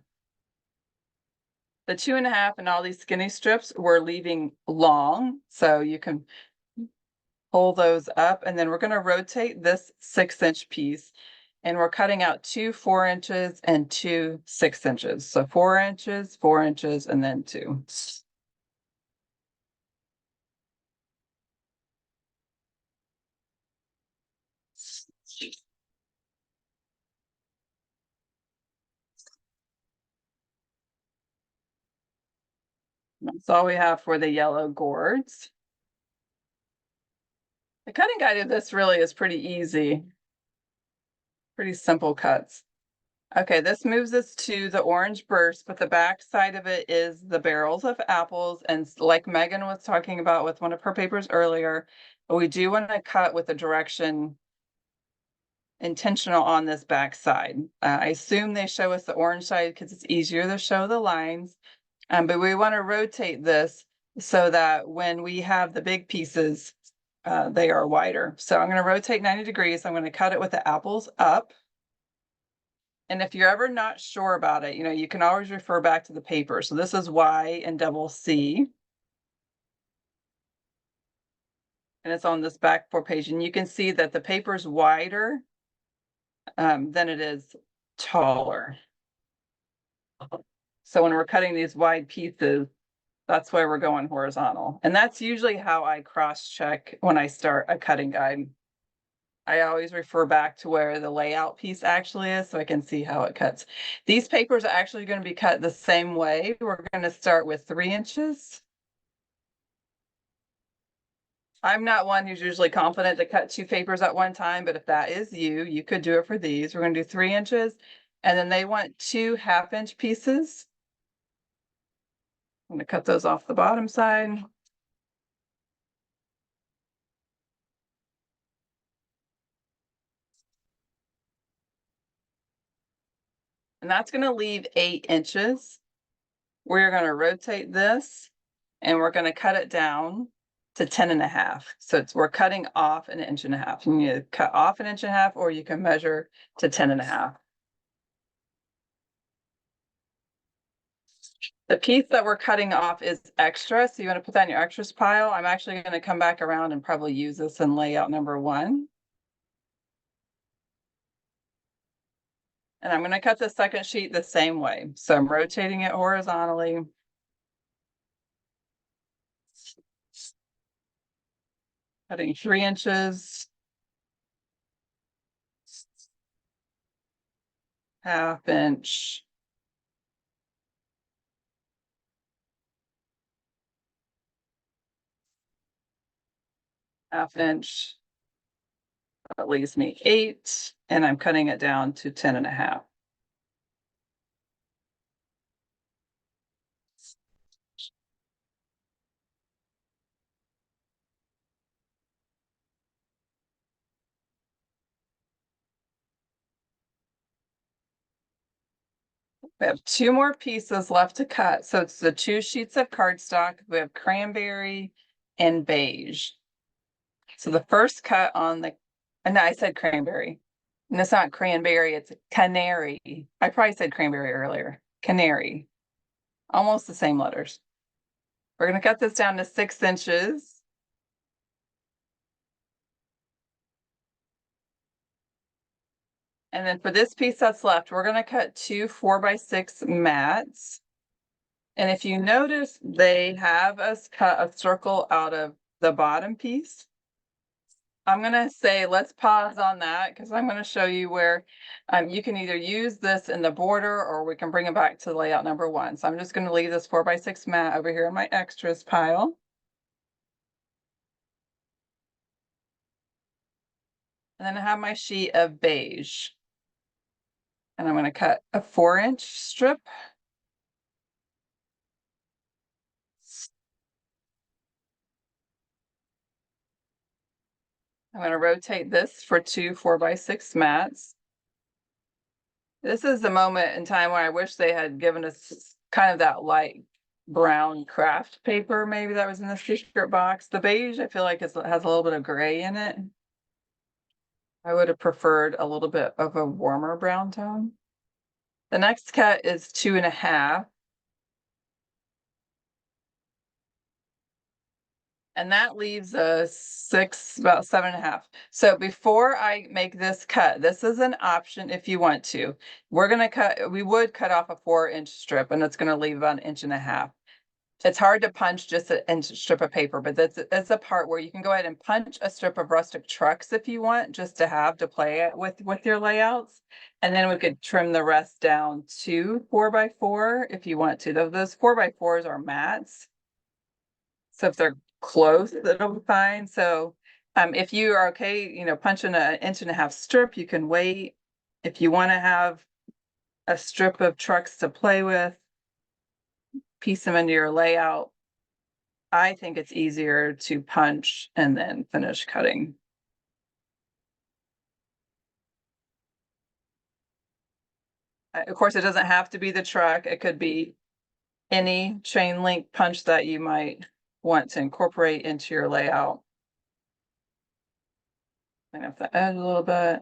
The 2.5 and all these skinny strips we're leaving long, so you can pull those up, and then we're going to rotate this 6 inch piece, and we're cutting out 2 4 inches and 2 6 inches. So 4 inches, 4 inches, and then 2. That's all we have for the yellow gourds. The cutting guide of this really is pretty easy. Pretty simple cuts. Okay, this moves us to the orange burst, but the back side of it is the barrels of apples. And like Megan was talking about with one of her papers earlier, we do want to cut with the direction intentional on this back side. I assume they show us the orange side because it's easier to show the lines. But we want to rotate this so that when we have the big pieces, they are wider. So I'm going to rotate 90 degrees. I'm going to cut it with the apples up. And if you're ever not sure about it, you can always refer back to the paper. So this is Y and double C. And it's on this back 4 page. And you can see that the paper's wider than it is taller. So when we're cutting these wide pieces, that's why we're going horizontal. And that's usually how I cross-check when I start a cutting guide. I always refer back to where the layout piece actually is so I can see how it cuts. These papers are actually going to be cut the same way. We're going to start with 3 inches. I'm not one who's usually confident to cut 2 papers at one time, but if that is you, you could do it for these. We're going to do 3 inches, and then they want 2 half-inch pieces. I'm going to cut those off the bottom side. And that's going to leave 8 inches. We're going to rotate this and we're going to cut it down to 10.5. So we're cutting off 1.5 inches. You need to cut off 1.5 inches or you can measure to 10.5. The piece that we're cutting off is extra, so you want to put that in your extras pile. I'm actually going to come back around and probably use this in layout number 1. And I'm going to cut the second sheet the same way. So I'm rotating it horizontally. Cutting 3 inches. Half inch. Half inch. That leaves me 8, and I'm cutting it down to 10.5. We have 2 more pieces left to cut. So it's the 2 sheets of cardstock. We have cranberry and beige. So the first cut on the, and I said cranberry. And it's not cranberry, it's canary. I probably said cranberry earlier. Canary. Almost the same letters. We're going to cut this down to 6 inches. And then for this piece that's left, we're going to cut 2 4x6 mats. And if you notice, they have us cut a circle out of the bottom piece. I'm going to say, let's pause on that because I'm going to show you where you can either use this in the border or we can bring it back to layout number 1. So I'm just going to leave this 4x6 mat over here in my extras pile. And then I have my sheet of beige. And I'm going to cut a 4-inch strip. I'm going to rotate this for 2 4x6 mats. This is the moment in time where I wish they had given us kind of that light brown craft paper, maybe that was in the secret box. The beige, I feel like it has a little bit of gray in it. I would have preferred a little bit of a warmer brown tone. The next cut is 2.5. And that leaves us about 7.5. So before I make this cut, this is an option if you want to. We would cut off a 4-inch strip and it's going to leave about 1.5 inches. It's hard to punch just an inch strip of paper, but that's a part where you can go ahead and punch a strip of rustic trucks if you want, just to have to play it with your layouts. And then we could trim the rest down to 4x4 if you want to. Those 4x4s are mats. So if they're close, it'll be fine. So if you are okay, punching an 1.5 inch strip, you can wait. If you want to have a strip of trucks to play with, piece them into your layout. I think it's easier to punch and then finish cutting. Of course, it doesn't have to be the truck. It could be any chain link punch that you might want to incorporate into your layout. Clean up the edge a little bit.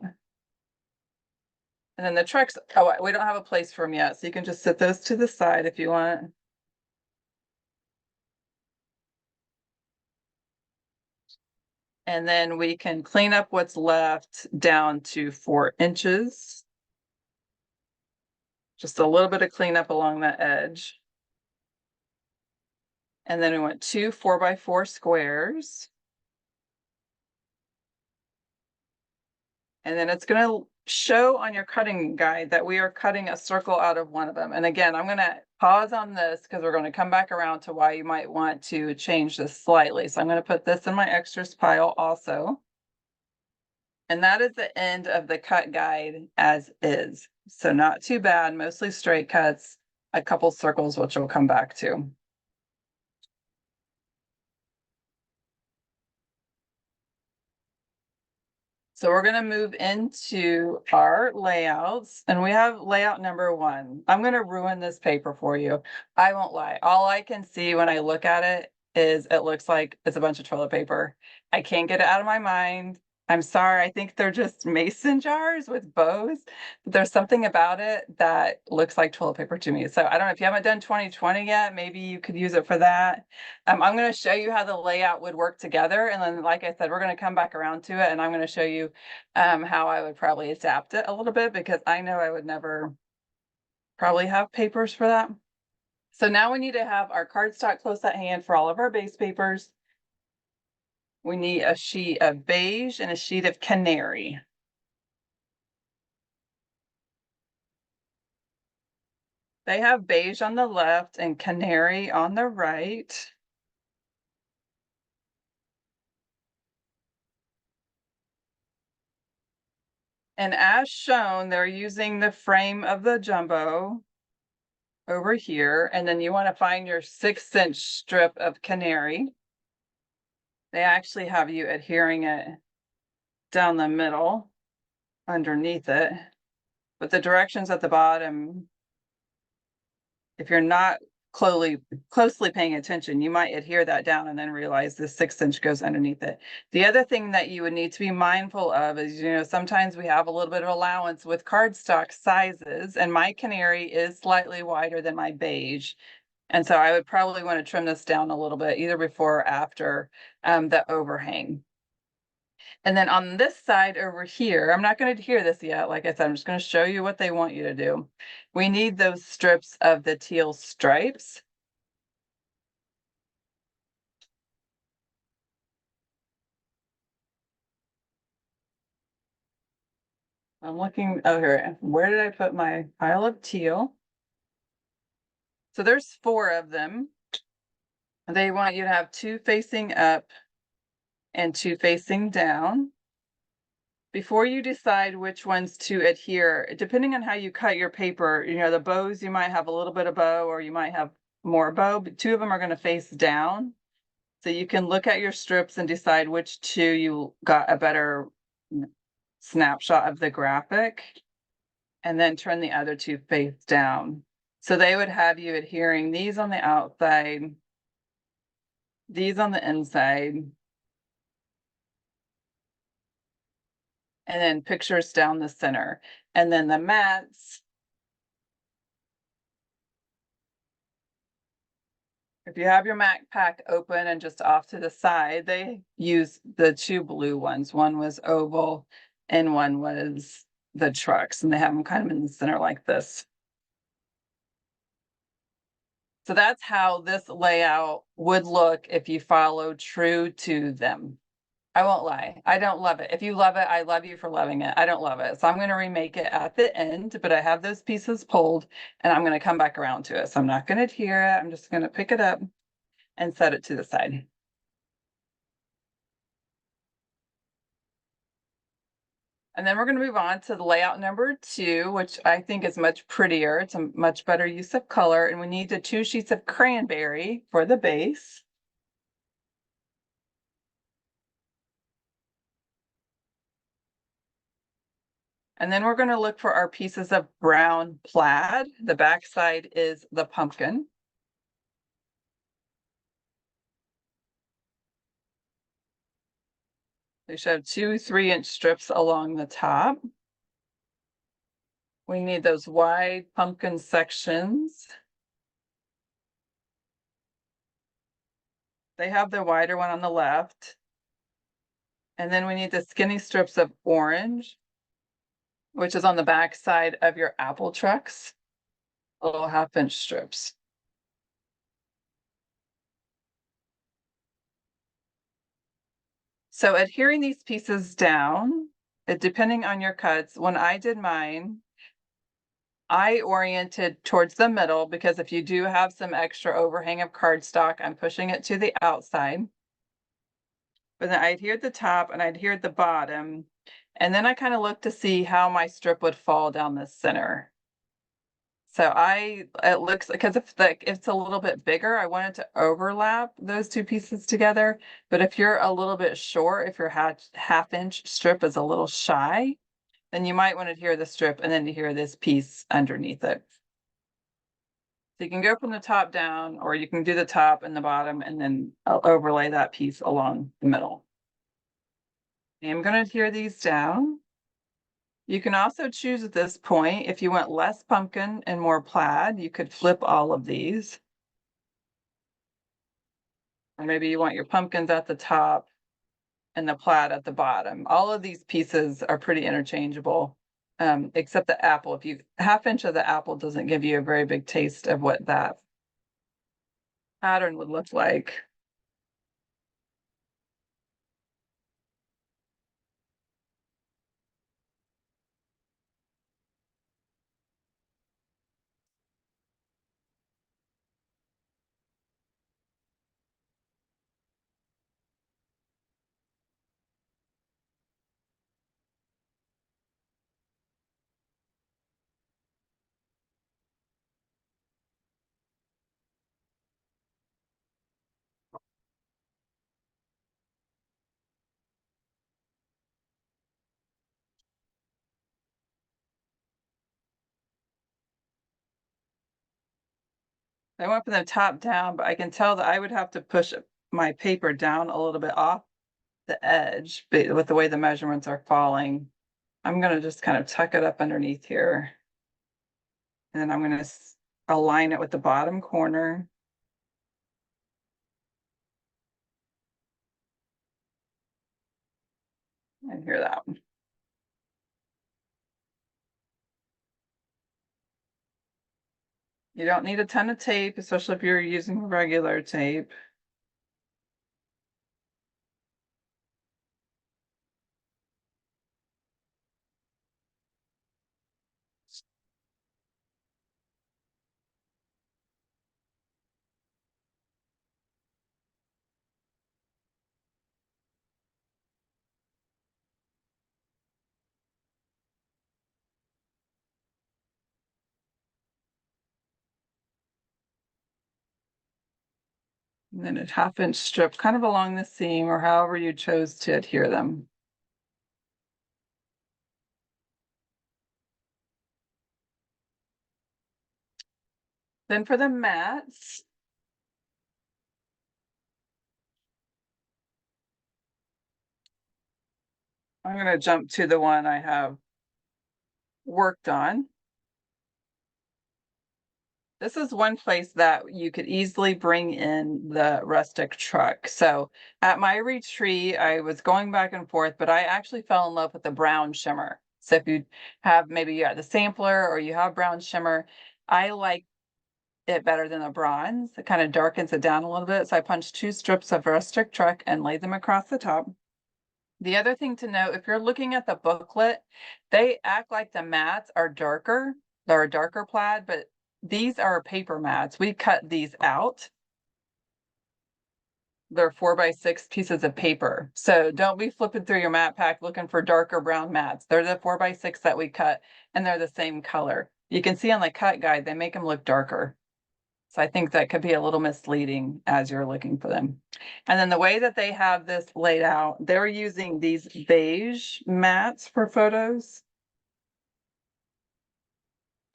And then the trucks, oh, we don't have a place for them yet, so you can just set those to the side if you want. And then we can clean up what's left down to 4 inches. Just a little bit of cleanup along that edge. And then we want 2 4x4 squares. And then it's going to show on your cutting guide that we are cutting a circle out of one of them. And again, I'm going to pause on this because we're going to come back around to why you might want to change this slightly. So I'm going to put this in my extras pile also. And that is the end of the cut guide as is. So not too bad, mostly straight cuts, a couple circles, which we'll come back to. So we're going to move into our layouts, and we have layout number 1. I'm going to ruin this paper for you. I won't lie. All I can see when I look at it is it looks like it's a bunch of toilet paper. I can't get it out of my mind. I'm sorry. I think they're just mason jars with bows. But there's something about it that looks like toilet paper to me. So I don't know if you haven't done 2020 yet, maybe you could use it for that. I'm going to show you how the layout would work together. And then, like I said, we're going to come back around to it. And I'm going to show you how I would probably adapt it a little bit, because I know I would never probably have papers for that. So now we need to have our cardstock close at hand for all of our base papers. We need a sheet of beige and a sheet of canary. They have beige on the left and canary on the right. And as shown, they're using the frame of the jumbo over here. And then you want to find your 6-inch strip of canary. They actually have you adhering it down the middle underneath it. But the directions at the bottom, if you're not closely paying attention, you might adhere that down and then realize this 6-inch goes underneath it. The other thing that you would need to be mindful of is, sometimes we have a little bit of allowance with cardstock sizes, and my canary is slightly wider than my beige. And so I would probably want to trim this down a little bit, either before or after the overhang. And then on this side over here, I'm not going to adhere this yet. Like I said, I'm just going to show you what they want you to do. We need those strips of the teal stripes. I'm looking, oh, here, where did I put my pile of teal? So there's 4 of them. They want you to have 2 facing up and 2 facing down. Before you decide which ones to adhere, depending on how you cut your paper, the bows, you might have a little bit of bow or you might have more bow, but 2 of them are going to face down. So you can look at your strips and decide which 2 you got a better snapshot of the graphic, and then turn the other 2 face down. So they would have you adhering these on the outside, these on the inside, and then pictures down the center. And then the mats, if you have your mat pack open and just off to the side, they use the 2 blue ones. One was oval and one was the trucks, and they have them kind of in the center like this. So that's how this layout would look if you follow true to them. I won't lie, I don't love it. If you love it, I love you for loving it. I don't love it. So I'm going to remake it at the end, but I have those pieces pulled and I'm going to come back around to it. So I'm not going to adhere it. I'm just going to pick it up and set it to the side. And then we're going to move on to the layout number 2, which I think is much prettier. It's a much better use of color. And we need the 2 sheets of cranberry for the base. And then we're going to look for our pieces of brown plaid. The back side is the pumpkin. We should have 2 3-inch strips along the top. We need those wide pumpkin sections. They have the wider one on the left. And then we need the skinny strips of orange, which is on the back side of your apple trucks, little 1/2-inch strips. So adhering these pieces down, depending on your cuts, when I did mine, I oriented towards the middle because if you do have some extra overhang of cardstock, I'm pushing it to the outside. But then I adhered the top and I adhered the bottom. And then I kind of looked to see how my strip would fall down the center. So it looks, because if it's a little bit bigger, I wanted to overlap those 2 pieces together. But if you're a little bit short, if your 1/2-inch strip is a little shy, then you might want to adhere the strip and then adhere this piece underneath it. So you can go from the top down, or you can do the top and the bottom and then I'll overlay that piece along the middle. I'm going to adhere these down. You can also choose at this point, if you want less pumpkin and more plaid, you could flip all of these. Or maybe you want your pumpkins at the top and the plaid at the bottom. All of these pieces are pretty interchangeable, except the apple. If you 1/2-inch of the apple doesn't give you a very big taste of what that pattern would look like. I went from the top down, but I can tell that I would have to push my paper down a little bit off the edge, but with the way the measurements are falling. I'm gonna just kind of tuck it up underneath here. And then I'm gonna align it with the bottom corner. And hear that one. You don't need a ton of tape, especially if you're using regular tape. And then a 1/2-inch strip kind of along the seam or however you chose to adhere them. Then for the mats, I'm gonna jump to the one I have worked on. This is one place that you could easily bring in the rustic truck. So at my retreat, I was going back and forth, but I actually fell in love with the brown shimmer. So if you have, maybe you have the sampler or you have brown shimmer, I like it better than the bronze. It kind of darkens it down a little bit. So I punched 2 strips of rustic truck and laid them across the top. The other thing to note, if you're looking at the booklet, they act like the mats are darker. They're a darker plaid, but these are paper mats. We cut these out. They're 4x6 pieces of paper. So don't be flipping through your mat pack looking for darker brown mats. They're the 4x6 that we cut, and they're the same color. You can see on the cut guide, they make them look darker. So I think that could be a little misleading as you're looking for them. And then the way that they have this laid out, they're using these beige mats for photos.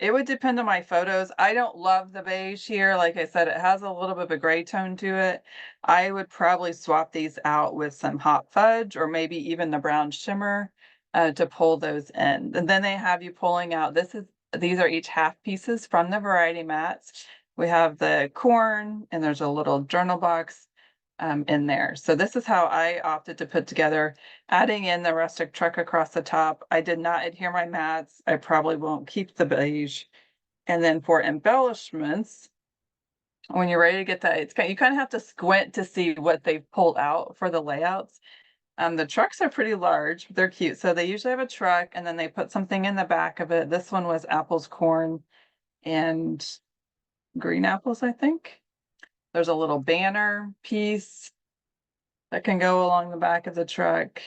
It would depend on my photos. I don't love the beige here. Like I said, it has a little bit of a gray tone to it. I would probably swap these out with some hot fudge or maybe even the brown shimmer to pull those in. And then they have you pulling out. These are each half pieces from the variety mats. We have the corn and there's a little journal box in there. So this is how I opted to put together, adding in the rustic truck across the top. I did not adhere my mats. I probably won't keep the beige. And then for embellishments, when you're ready to get that, you kind of have to squint to see what they've pulled out for the layouts. The trucks are pretty large. They're cute. So they usually have a truck and then they put something in the back of it. This one was apples, corn, and green apples, I think. There's a little banner piece that can go along the back of the truck.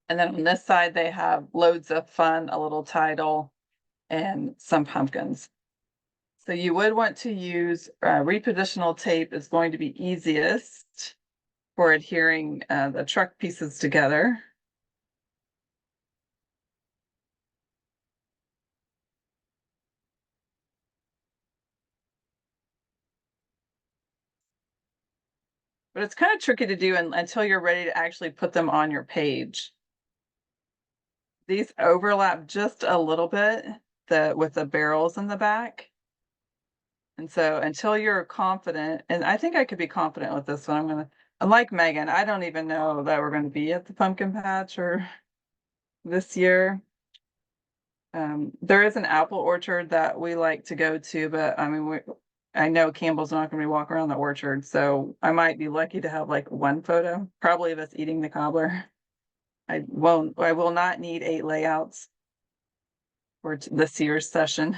And then on this side, they have loads of fun, a little title, and some pumpkins. So you would want to use repositional tape is going to be easiest for adhering the truck pieces together. But it's kind of tricky to do until you're ready to actually put them on your page. These overlap just a little bit with the barrels in the back. And so until you're confident, and I think I could be confident with this one, unlike Megan, I don't even know that we're gonna be at the pumpkin patch or this year. There is an apple orchard that we like to go to, but I mean, I know Campbell's not gonna be walking around the orchard, so I might be lucky to have like one photo, probably of us eating the cobbler. I will not need 8 layouts for this year's session.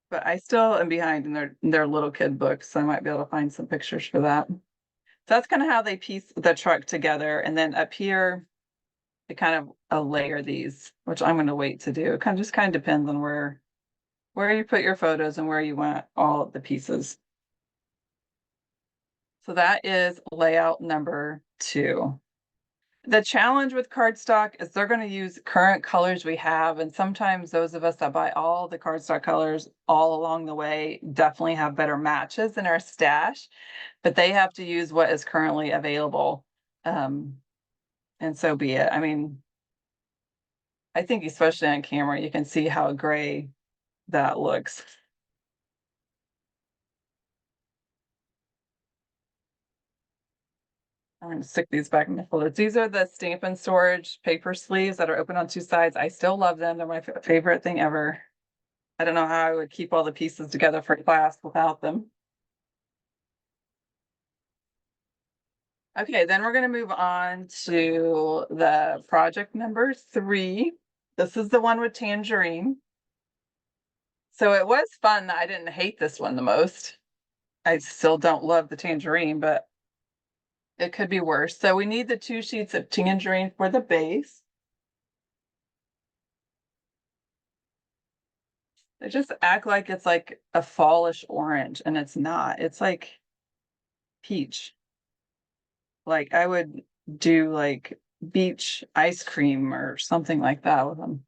But I still am behind in their little kid books, so I might be able to find some pictures for that. So that's kind of how they piece the truck together. And then up here, they kind of layer these, which I'm going to wait to do. It just kind of depends on where you put your photos and where you want all of the pieces. So that is layout number 2. The challenge with cardstock is they're going to use current colors we have. And sometimes those of us that buy all the cardstock colors all along the way definitely have better matches in our stash, but they have to use what is currently available. And so be it. I mean, I think especially on camera, you can see how gray that looks. I'm going to stick these back in the folders. These are the Stampin' Storage paper sleeves that are open on 2 sides. I still love them. They're my favorite thing ever. I don't know how I would keep all the pieces together for class without them. Okay, then we're going to move on to the project number 3. This is the one with tangerine. So it was fun. I didn't hate this one the most. I still don't love the tangerine, but it could be worse. So we need the 2 sheets of tangerine for the base. They just act like it's like a fallish orange, and it's not. It's like peach. Like I would do like beach ice cream or something like that with them.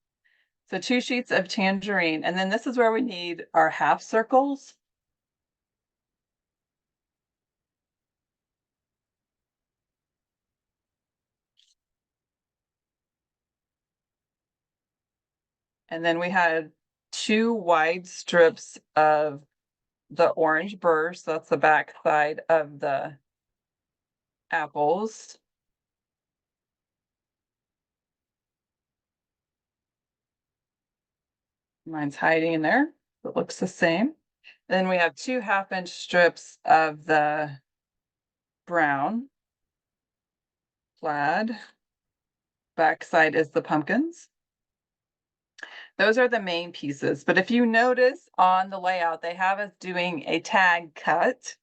So 2 sheets of tangerine, and then this is where we need our half circles. And then we had 2 wide strips of the orange burst. That's the back side of the apples. Mine's hiding in there. It looks the same. Then we have 2 half-inch strips of the brown plaid. Backside is the pumpkins. Those are the main pieces. But if you notice on the layout, they have us doing a tag cut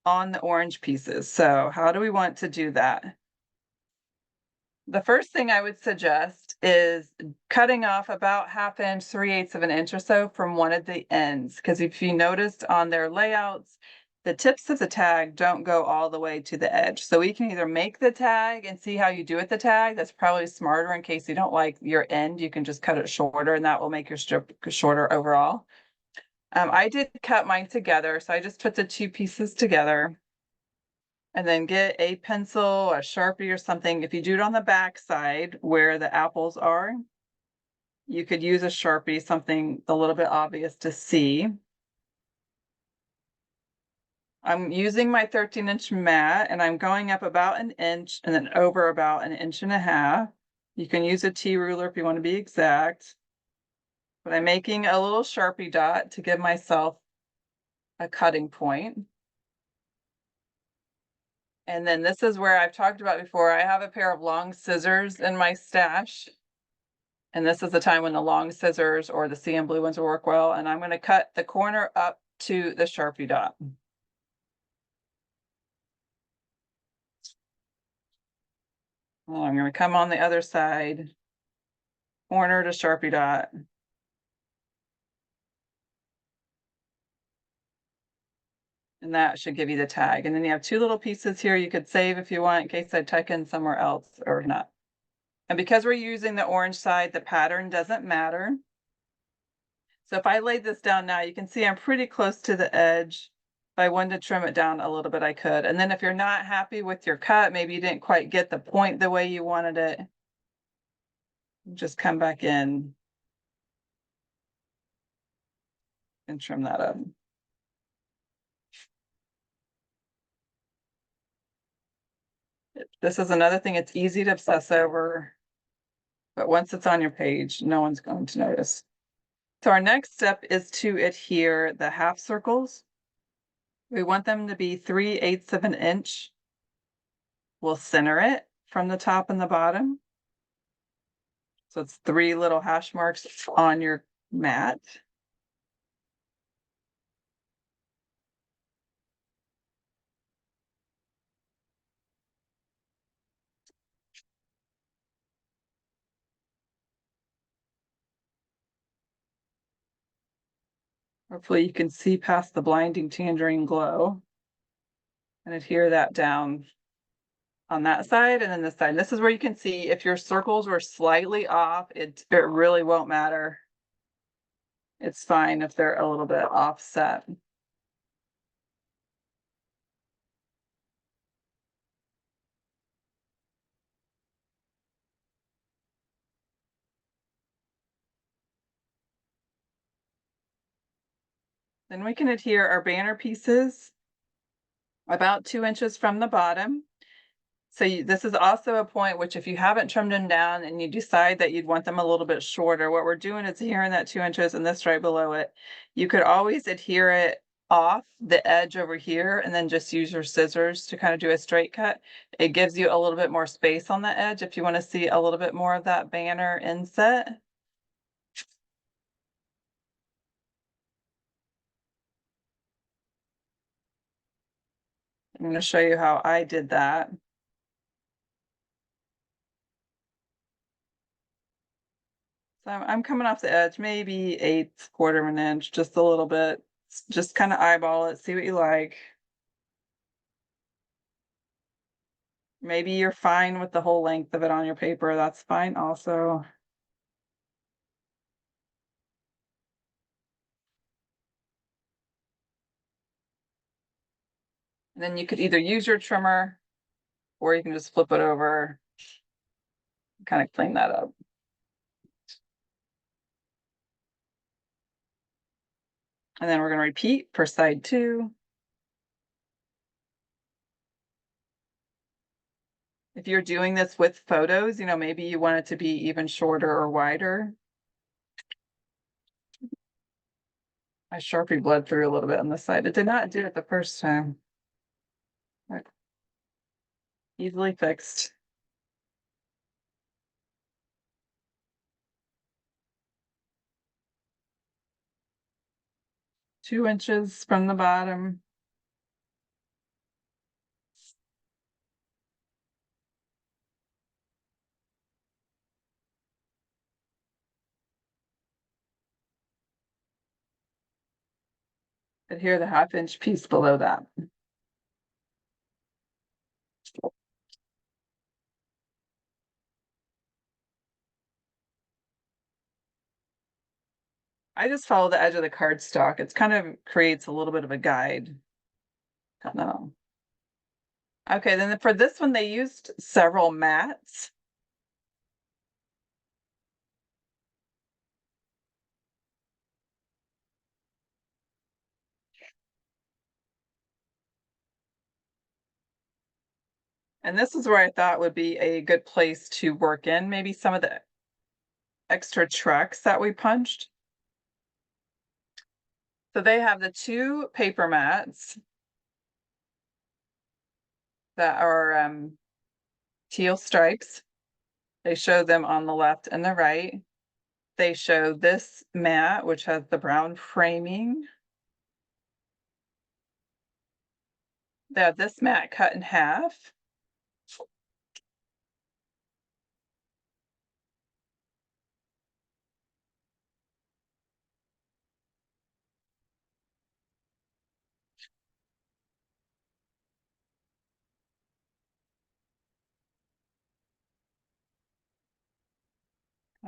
on the orange pieces. So how do we want to do that? The first thing I would suggest is cutting off about 1/2 inch, 3/8 of an inch or so from one of the ends. Because if you noticed on their layouts, the tips of the tag don't go all the way to the edge. So we can either make the tag and see how you do with the tag. That's probably smarter in case you don't like your end. You can just cut it shorter and that will make your strip shorter overall. I did cut mine together. So I just put the two pieces together and then get a pencil, a Sharpie or something. If you do it on the back side where the apples are, you could use a Sharpie, something a little bit obvious to see. I'm using my 13-inch mat and I'm going up about an inch and then over about an inch and a half. You can use a T ruler if you want to be exact. But I'm making a little Sharpie dot to give myself a cutting point. And then this is where I've talked about before. I have a pair of long scissors in my stash. And this is the time when the long scissors or the CM blue ones will work well. And I'm going to cut the corner up to the Sharpie dot. Well, I'm going to come on the other side, corner to Sharpie dot. And that should give you the tag. And then you have two little pieces here you could save if you want in case I tuck in somewhere else or not. And because we're using the orange side, the pattern doesn't matter. So if I laid this down now, you can see I'm pretty close to the edge. If I wanted to trim it down a little bit, I could. And then if you're not happy with your cut, maybe you didn't quite get the point the way you wanted it, just come back in and trim that up. This is another thing, it's easy to obsess over, but once it's on your page, no one's going to notice. So our next step is to adhere the half circles. We want them to be 3/8 of an inch. We'll center it from the top and the bottom. So it's 3 little hash marks on your mat. Hopefully you can see past the blinding tangerine glow and adhere that down on that side and then this side. This is where you can see if your circles were slightly off, it really won't matter. It's fine if they're a little bit offset. Then we can adhere our banner pieces about 2 inches from the bottom. So this is also a point which if you haven't trimmed them down and you decide that you'd want them a little bit shorter, what we're doing is adhering that 2 inches and this right below it. You could always adhere it off the edge over here and then just use your scissors to kind of do a straight cut. It gives you a little bit more space on the edge if you want to see a little bit more of that banner inset. I'm going to show you how I did that. So I'm coming off the edge, maybe 1/8 of an inch, just a little bit. Just kind of eyeball it, see what you like. Maybe you're fine with the whole length of it on your paper. That's fine also. And then you could either use your trimmer or you can just flip it over, kind of clean that up. And then we're going to repeat for side 2. If you're doing this with photos, you know, maybe you want it to be even shorter or wider. I Sharpie bled through a little bit on the side. It did not do it the first time. Right. Easily fixed. Two inches from the bottom. adhere the 1/2 inch piece below that. I just follow the edge of the cardstock. It's kind of creates a little bit of a guide. Don't know. Okay, then for this one, they used several mats. And this is where I thought would be a good place to work in maybe some of the extra trucks that we punched. So they have the 2 paper mats that are teal stripes. They show them on the left and the right. They show this mat, which has the brown framing. They have this mat cut in half.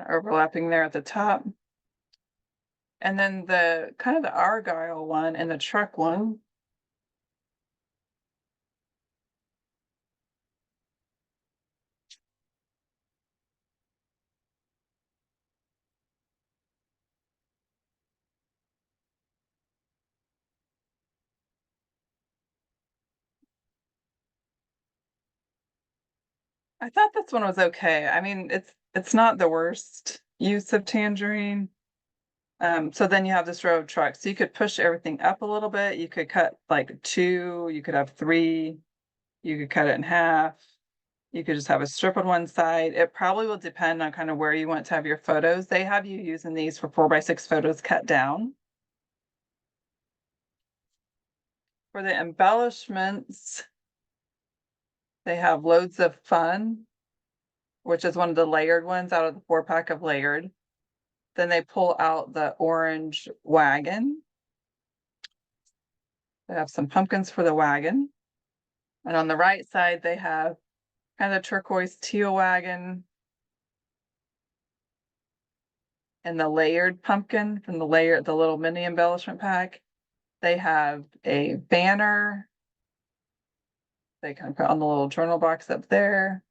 Overlapping there at the top. And then the kind of the argyle one and the truck one. I thought this one was okay. I mean, it's not the worst use of tangerine. So then you have this row of trucks. So you could push everything up a little bit. You could cut like 2, you could have 3, you could cut it in half. You could just have a strip on one side. It probably will depend on kind of where you want to have your photos. They have you using these for 4x6 photos cut down. For the embellishments, they have Loads of Fun, which is one of the layered ones out of the 4-pack of layered. Then they pull out the orange wagon. They have some pumpkins for the wagon. And on the right side, they have kind of turquoise teal wagon and the layered pumpkin from the little mini embellishment pack. They have a banner. They kind of put on the little journal box up there.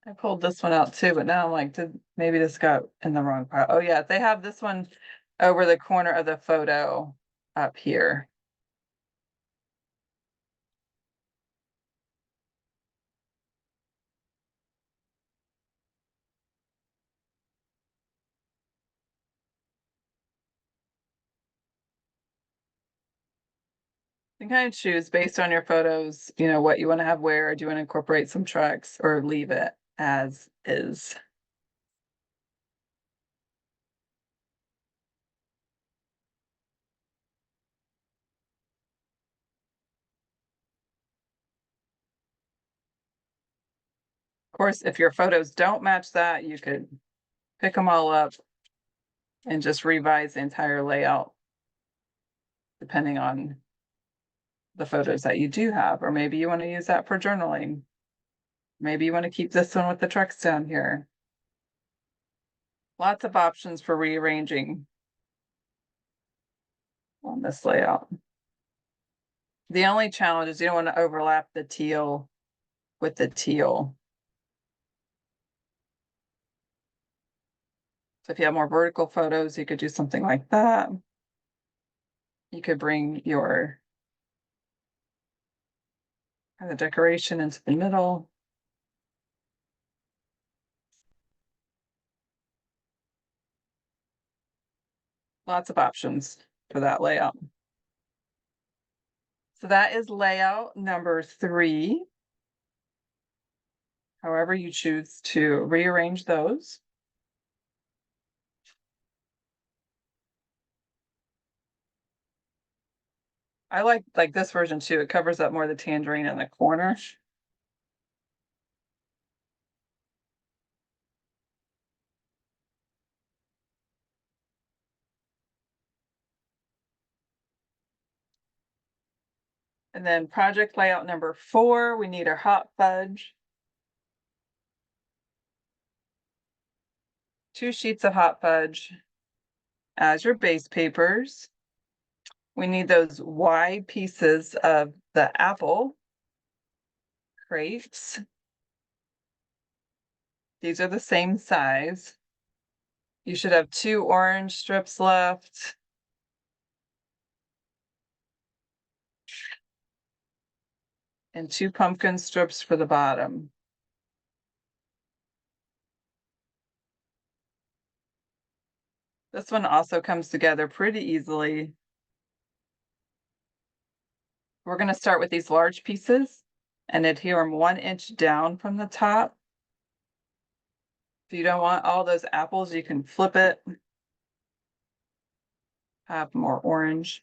I pulled this one out too, but now I'm like, maybe this got in the wrong part. Oh yeah, they have this one over the corner of the photo up here. You can kind of choose based on your photos, what you want to have where. Do you want to incorporate some trucks or leave it as is? Of course, if your photos don't match that, you could pick them all up and just revise the entire layout depending on the photos that you do have. Or maybe you want to use that for journaling. Maybe you want to keep this one with the trucks down here. Lots of options for rearranging on this layout. The only challenge is you don't want to overlap the teal with the teal. So if you have more vertical photos, you could do something like that. You could bring your kind of decoration into the middle. Lots of options for that layout. So that is layout number 3. However you choose to rearrange those. I like this version too. It covers up more of the tangerine in the corner. And then project layout number 4, we need our hot fudge. 2 sheets of hot fudge as your base papers. We need those wide pieces of the apple crepes. These are the same size. You should have 2 orange strips left. And 2 pumpkin strips for the bottom. This one also comes together pretty easily. We're going to start with these large pieces and adhere them 1 inch down from the top. If you don't want all those apples, you can flip it. Have more orange.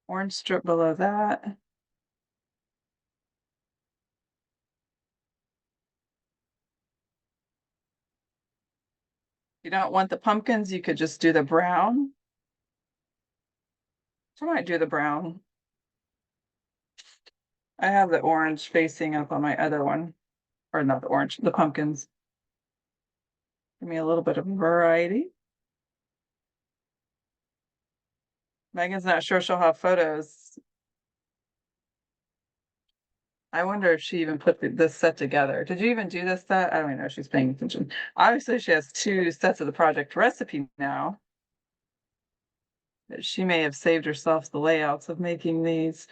Orange strip below that. If you don't want the pumpkins, you could just do the brown. So I might do the brown. I have the orange facing up on my other one. Or not the orange, the pumpkins. Give me a little bit of variety. Megan's not sure she'll have photos. I wonder if she even put this set together. Did you even do this set? I don't even know if she's paying attention. Obviously, she has 2 sets of the project recipe now. But she may have saved herself the layouts of making these.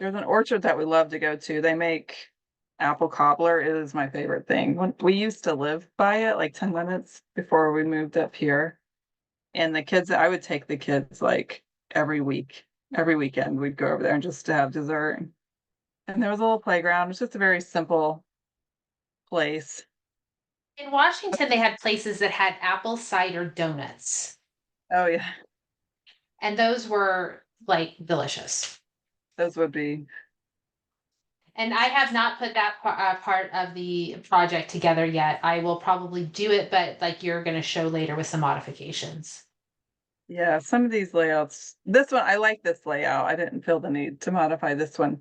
There's an orchard that we love to go to. They make apple cobbler. It is my favorite thing. When we used to live by it, like 10 minutes before we moved up here. And the kids, I would take the kids like every week, every weekend, we'd go over there and just to have dessert. And there was a little playground. It's just a very simple place. In Washington, they had places that had apple cider donuts, Oh yeah, and those were like delicious. those would be. And I have not put that part of the project together yet. I will probably do it, but like you're going to show later with some modifications. Yeah, some of these layouts. This one, I like this layout. I didn't feel the need to modify this one.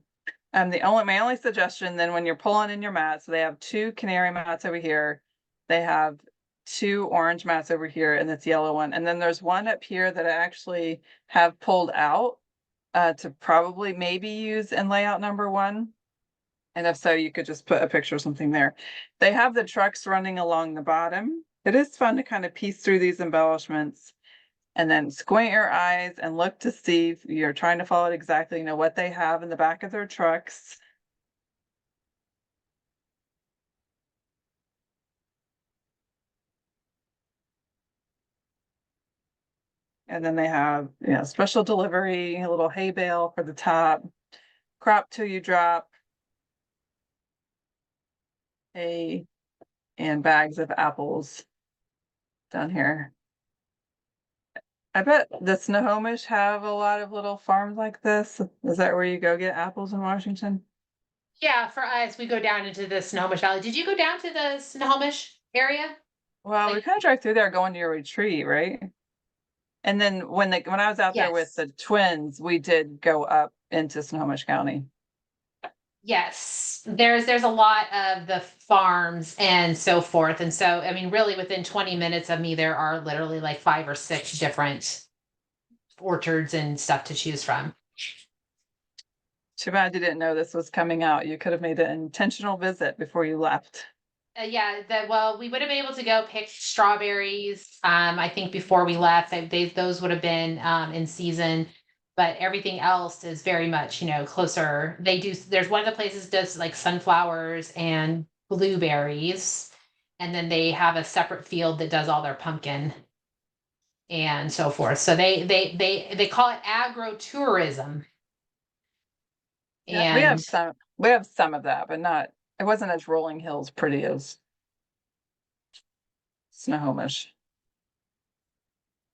My only suggestion then when you're pulling in your mats, so they have 2 canary mats over here. They have 2 orange mats over here and this yellow one. And then there's one up here that I actually have pulled out to probably maybe use in layout number 1. And if so, you could just put a picture or something there. They have the trucks running along the bottom. It is fun to kind of piece through these embellishments and then squint your eyes and look to see if you're trying to follow it exactly, what they have in the back of their trucks. And then they have, special delivery, a little hay bale for the top, crop till you drop, hay, and bags of apples down here. I bet the Snohomish have a lot of little farms like this. Is that where you go get apples in Washington? Yeah, for us, we go down into the Snohomish Valley. Did you go down to the Snohomish area? Well, we Like, kind of drive through there going to your retreat, right? And then when I was out there with yes. the twins, we did go up into Snohomish County. Yes, there's a lot of the farms and so forth. And so, I mean, really within 20 minutes of me, there are literally like 5 or 6 different orchards and stuff to choose from. Too bad you didn't know this was coming out. You could have made an intentional visit before you left. Yeah, well, we would have been able to go pick strawberries. I think before we left, those would have been in season, but everything else is very much, closer. There's one of the places does like sunflowers and blueberries, and then they have a separate field that does all their pumpkin and so forth. So they call it agro-tourism. Yeah, we have And some of that, but not It wasn't as rolling hills pretty as Snohomish.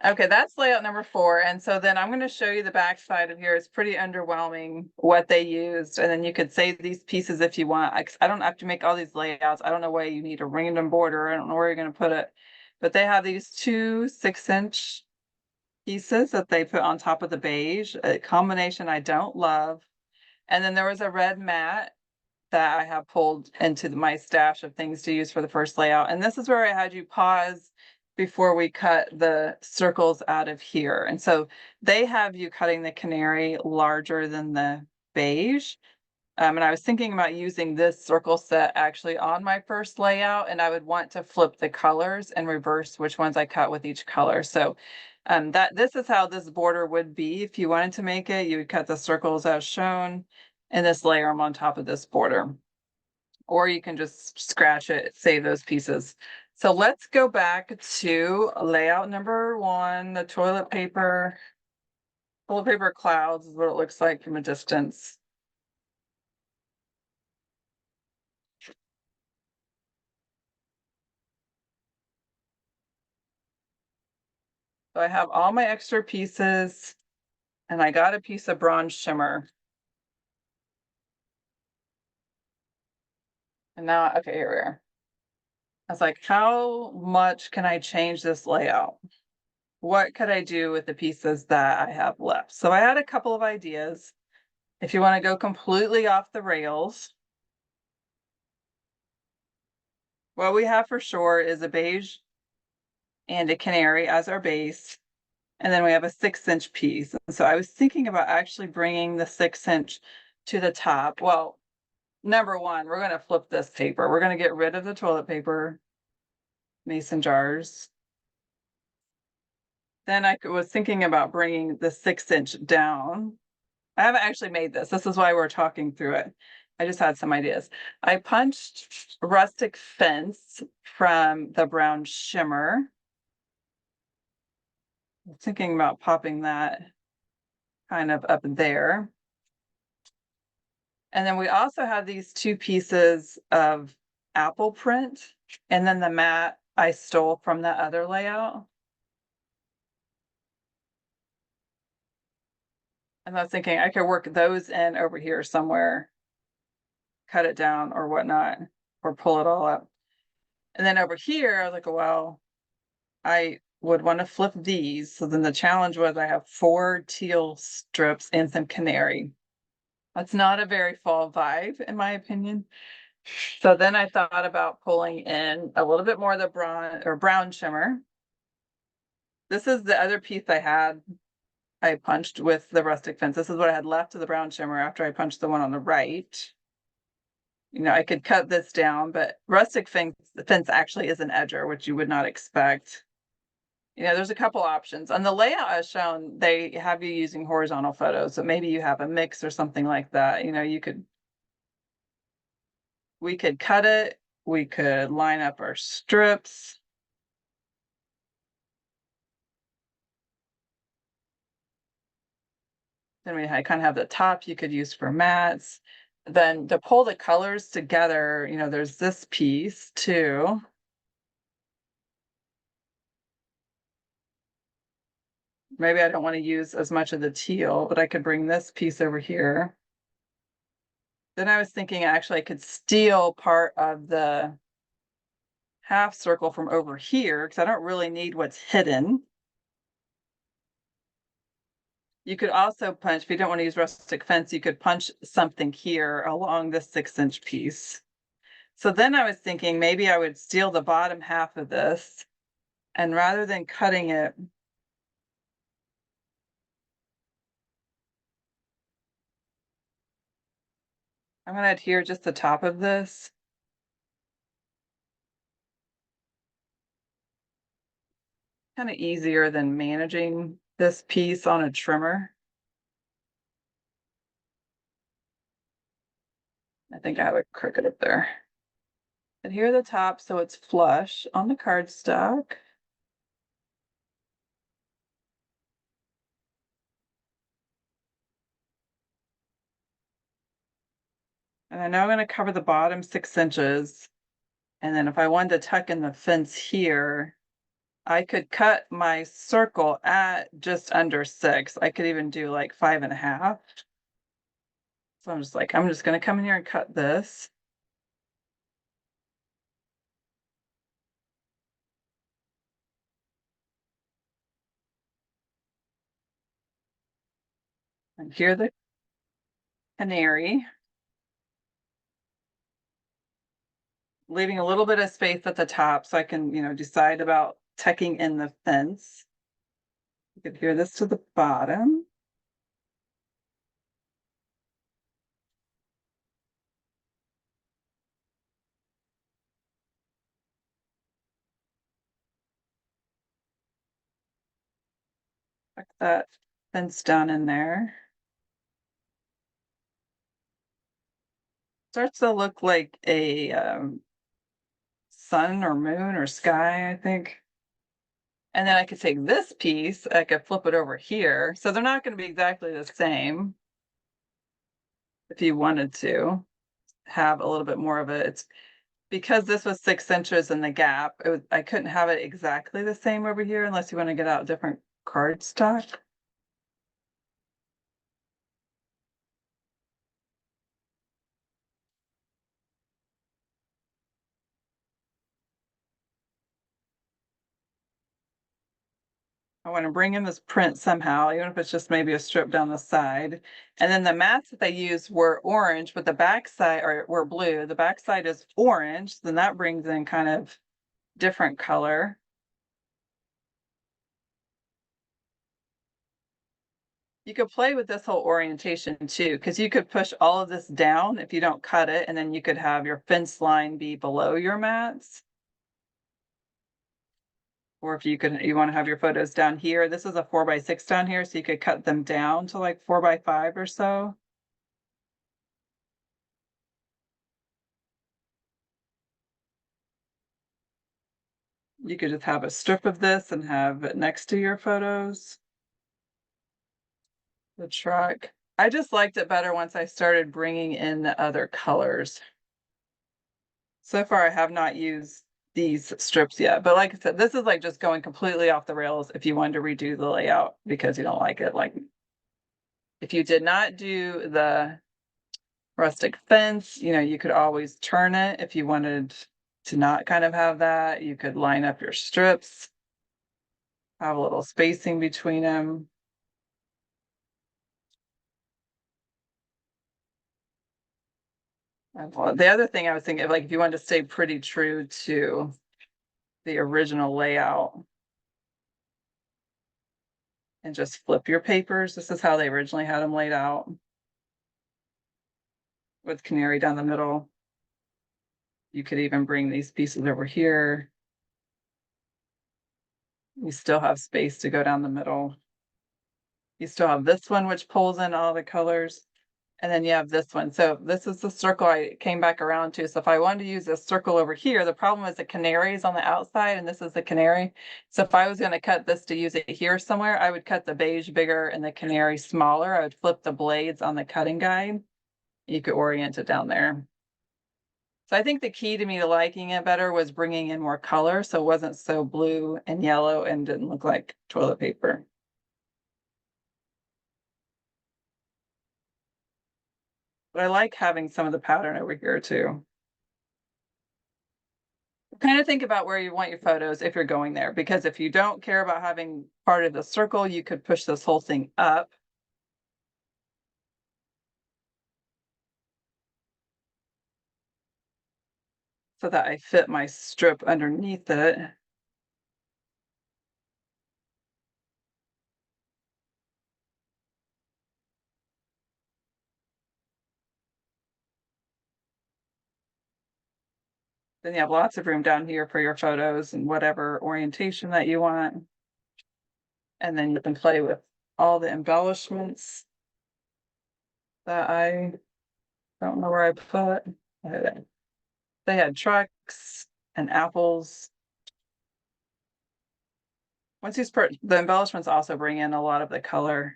Okay, that's layout number 4. And so then I'm going to show you the back side of here. It's pretty underwhelming what they used. And then you could save these pieces if you want. I don't have to make all these layouts. I don't know why you need a random border. I don't know where you're going to put it. But they have these 2 6-inch pieces that they put on top of the beige, a combination I don't love. And then there was a red mat that I have pulled into my stash of things to use for the first layout. And this is where I had you pause before we cut the circles out of here. And so they have you cutting the canary larger than the beige. And I was thinking about using this circle set actually on my first layout, and I would want to flip the colors and reverse which ones I cut with each color. So this is how this border would be. If you wanted to make it, you would cut the circles as shown and this layer them on top of this border. Or you can just scratch it, save those pieces. So let's go back to layout number 1, the toilet paper clouds is what it looks like from a distance. So I have all my extra pieces and I got a piece of bronze shimmer. And now, okay, here we are. I was like, how much can I change this layout? What could I do with the pieces that I have left? So I had a couple of ideas. If you want to go completely off the rails, what we have for sure is a beige and a canary as our base. And then we have a 6-inch piece. So I was thinking about actually bringing the 6-inch to the top. Well, number 1, we're going to flip this paper. We're going to get rid of the toilet paper mason jars. Then I was thinking about bringing the 6-inch down. I haven't actually made this. This is why we're talking through it. I just had some ideas. I punched rustic fence from the brown shimmer. I'm thinking about popping that kind of up there. And then we also have these 2 pieces of apple print, and then the mat I stole from the other layout. And I was thinking I could work those in over here somewhere, cut it down or whatnot, or pull it all up. And then over here, I was like, well, I would want to flip these. So then the challenge was I have 4 teal strips and some canary. That's not a very fall vibe, in my opinion. So then I thought about pulling in a little bit more of the brown shimmer. This is the other piece I punched with the rustic fence. This is what I had left of the brown shimmer after I punched the one on the right. You know, I could cut this down, but rustic fence actually is an edger, which you would not expect. You know, there's a couple options. On the layout as shown, they have you using horizontal photos. So maybe you have a mix or something like that. You know, we could cut it. We could line up our strips. Then we kind of have the top you could use for mats. Then to pull the colors together, you know, there's this piece too. Maybe I don't want to use as much of the teal, but I could bring this piece over here. Then I was thinking actually I could steal part of the half circle from over here because I don't really need what's hidden. You could also punch, if you don't want to use rustic fence, you could punch something here along this 6-inch piece. So then I was thinking maybe I would steal the bottom half of this, and rather than cutting it, I'm going to adhere just the top of this. Kind of easier than managing this piece on a trimmer. I think I have a crooked up there. Adhere the top so it's flush on the cardstock. And I know I'm gonna cover the bottom 6 inches. And then if I wanted to tuck in the fence here, I could cut my circle at just under 6. I could even do like 5.5. So I'm just like, I'm just gonna come in here and cut this. And here the canary, leaving a little bit of space at the top so I can, decide about tucking in the fence. You could hear this to the bottom. Tuck that fence down in there. Starts to look like a sun or moon or sky, I think. And then I could take this piece, I could flip it over here. So they're not going to be exactly the same. If you wanted to have a little bit more of it, it's because this was 6 inches in the gap. I couldn't have it exactly the same over here unless you want to get out different cardstock. I want to bring in this print somehow, even if it's just maybe a strip down the side. And then the mats that they used were orange, but the back side were blue. The back side is orange, then that brings in kind of different color. You could play with this whole orientation too, because you could push all of this down if you don't cut it, and then you could have your fence line be below your mats. Or if you want to have your photos down here, this is a 4x6 down here, so you could cut them down to like 4x5 or so. You could just have a strip of this and have it next to your photos. The truck. I just liked it better once I started bringing in the other colors. So far, I have not used these strips yet, but like I said, this is like just going completely off the rails if you wanted to redo the layout because you don't like it. Like if you did not do the rustic fence, you could always turn it if you wanted to not kind of have that. You could line up your strips, have a little spacing between them. Well, the other thing I was thinking of, like, if you wanted to stay pretty true to the original layout and just flip your papers, this is how they originally had them laid out with canary down the middle. You could even bring these pieces over here. You still have space to go down the middle. You still have this one, which pulls in all the colors. And then you have this one. So this is the circle I came back around to. So if I wanted to use this circle over here, the problem is the canary is on the outside and this is the canary. So if I was going to cut this to use it here somewhere, I would cut the beige bigger and the canary smaller. I would flip the blades on the cutting guide. You could orient it down there. So I think the key to me to liking it better was bringing in more color so it wasn't so blue and yellow and didn't look like toilet paper. But I like having some of the pattern over here too. Kind of think about where you want your photos if you're going there, because if you don't care about having part of the circle, you could push this whole thing up. So that I fit my strip underneath it. Then you have lots of room down here for your photos and whatever orientation that you want. And then you can play with all the embellishments that I don't know where I put. They had trucks and apples. Once you start, the embellishments also bring in a lot of the color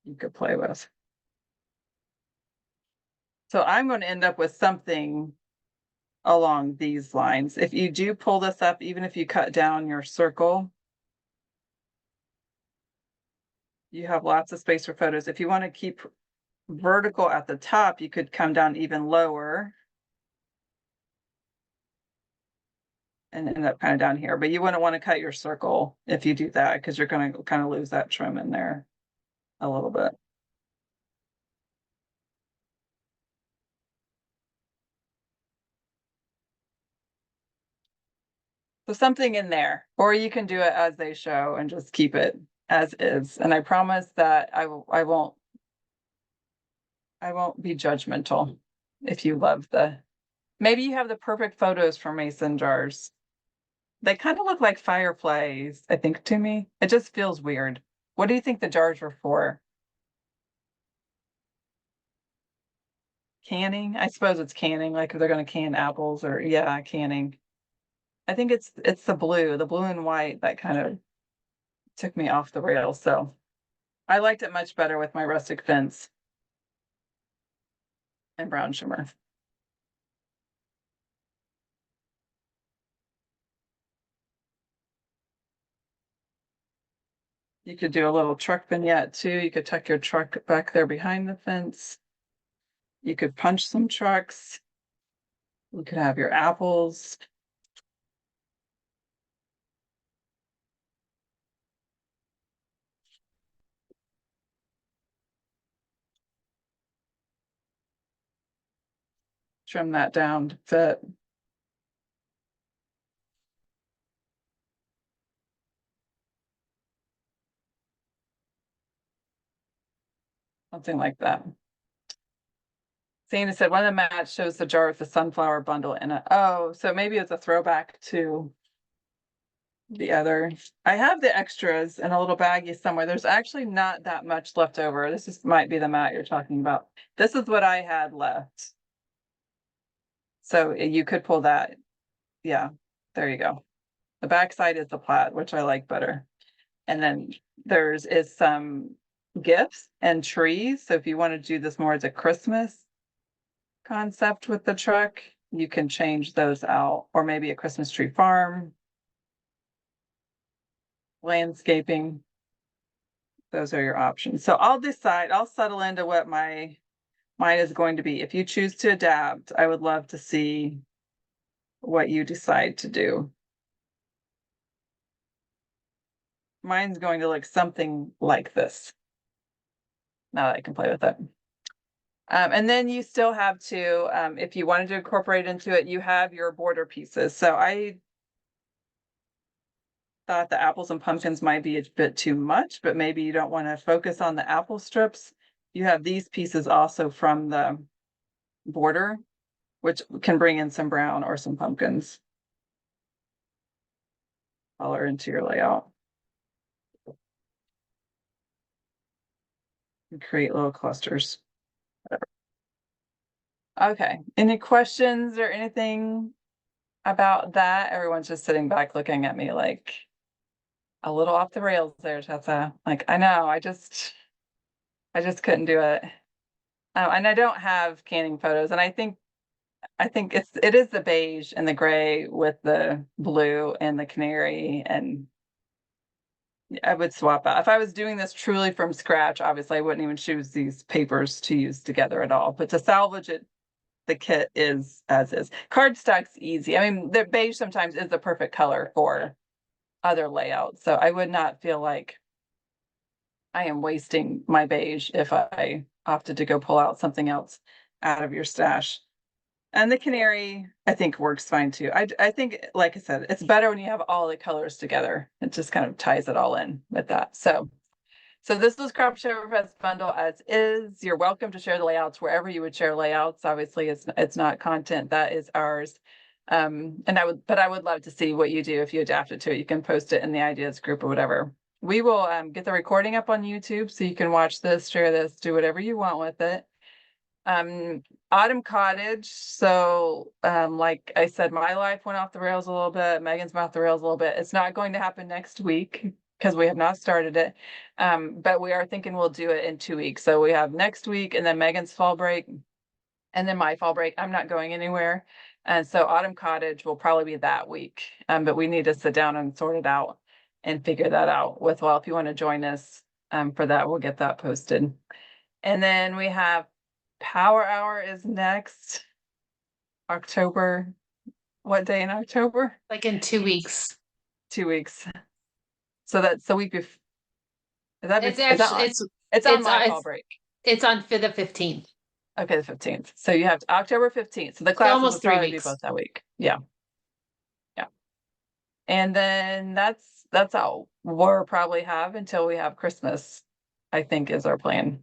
you could play with. So I'm going to end up with something along these lines. If you do pull this up, even if you cut down your circle, you have lots of space for photos. If you want to keep vertical at the top, you could come down even lower and end up kind of down here. But you wouldn't want to cut your circle if you do that, because you're going to kind of lose that trim in there a little bit. So something in there, or you can do it as they show and just keep it as is. And I promise that I won't be judgmental if you love maybe you have the perfect photos for mason jars. They kind of look like fireflies, I think, to me. It just feels weird. What do you think the jars were for? Canning? I suppose it's canning, like if they're going to can apples, or yeah, canning. I think it's the blue and white that kind of took me off the rails. So I liked it much better with my rustic fence and brown shimmer. You could do a little truck vignette too. You could tuck your truck back there behind the fence. You could punch some trucks. You could have your apples. Trim that down to fit. Something like that. Sana said one of the mats shows the jar with the sunflower bundle in it. Oh, so maybe it's a throwback to the other. I have the extras in a little baggie somewhere. There's actually not that much left over. Might be the mat you're talking about. This is what I had left. So you could pull that. Yeah, there you go. The backside is the plaid, which I like better. And then is some gifts and trees. So if you want to do this more as a Christmas concept with the truck, you can change those out, or maybe a Christmas tree farm, landscaping. Those are your options. So I'll settle into what mine is going to be. If you choose to adapt, I would love to see what you decide to do. Mine's going to look something like this. Now that I can play with it. And then you still have to, if you wanted to incorporate into it, you have your border pieces. So I thought the apples and pumpkins might be a bit too much, but maybe you don't want to focus on the apple strips. You have these pieces also from the border, which can bring in some brown or some pumpkins color into your layout. And create little clusters. Whatever. Okay, any questions or anything about that? Everyone's just sitting back looking at me like a little off the rails there, Tessa. Like, I know, I just couldn't do it. And I don't have canning photos, and I think it is the beige and the gray with the blue and the canary, and I would swap out. If I was doing this truly from scratch, obviously I wouldn't even choose these papers to use together at all. But to salvage it, the kit is as is. Cardstock's easy. I mean, the beige sometimes is the perfect color for other layouts. So I would not feel like I am wasting my beige if I opted to go pull out something else out of your stash. And the canary, I think, works fine too. I think, like I said, it's better when you have all the colors together. It just kind of ties it all in with that. So this was Croptoberfest bundle as is. You're welcome to share the layouts wherever you would share layouts. Obviously, it's not content that is ours. And I would love to see what you do if you adapt it to it. You can post it in the ideas group or whatever. We will get the recording up on YouTube so you can watch this, share this, do whatever you want with it. Autumn Cottage. So, like I said, my life went off the rails a little bit. Megan's went off the rails a little bit. It's not going to happen next week because we have not started it. But we are thinking we'll do it in 2 weeks. So we have next week and then Megan's fall break. And then my fall break, I'm not going anywhere. And so Autumn Cottage will probably be that week. But we need to sit down and sort it out and figure that out with, well, if you want to join us for that, we'll get that posted. And then we have Power Hour is next. October. What day in October? Like in 2 weeks. 2 weeks. So that's the week before. Is that, It's is that actually, on, it's on my fall break. it's on the 15th. Okay, the 15th. So you have October 15th. So the So classes almost will 3 probably be weeks. both that week. Yeah. Yeah. And then that's all we'll probably have until we have Christmas, I think is our plan.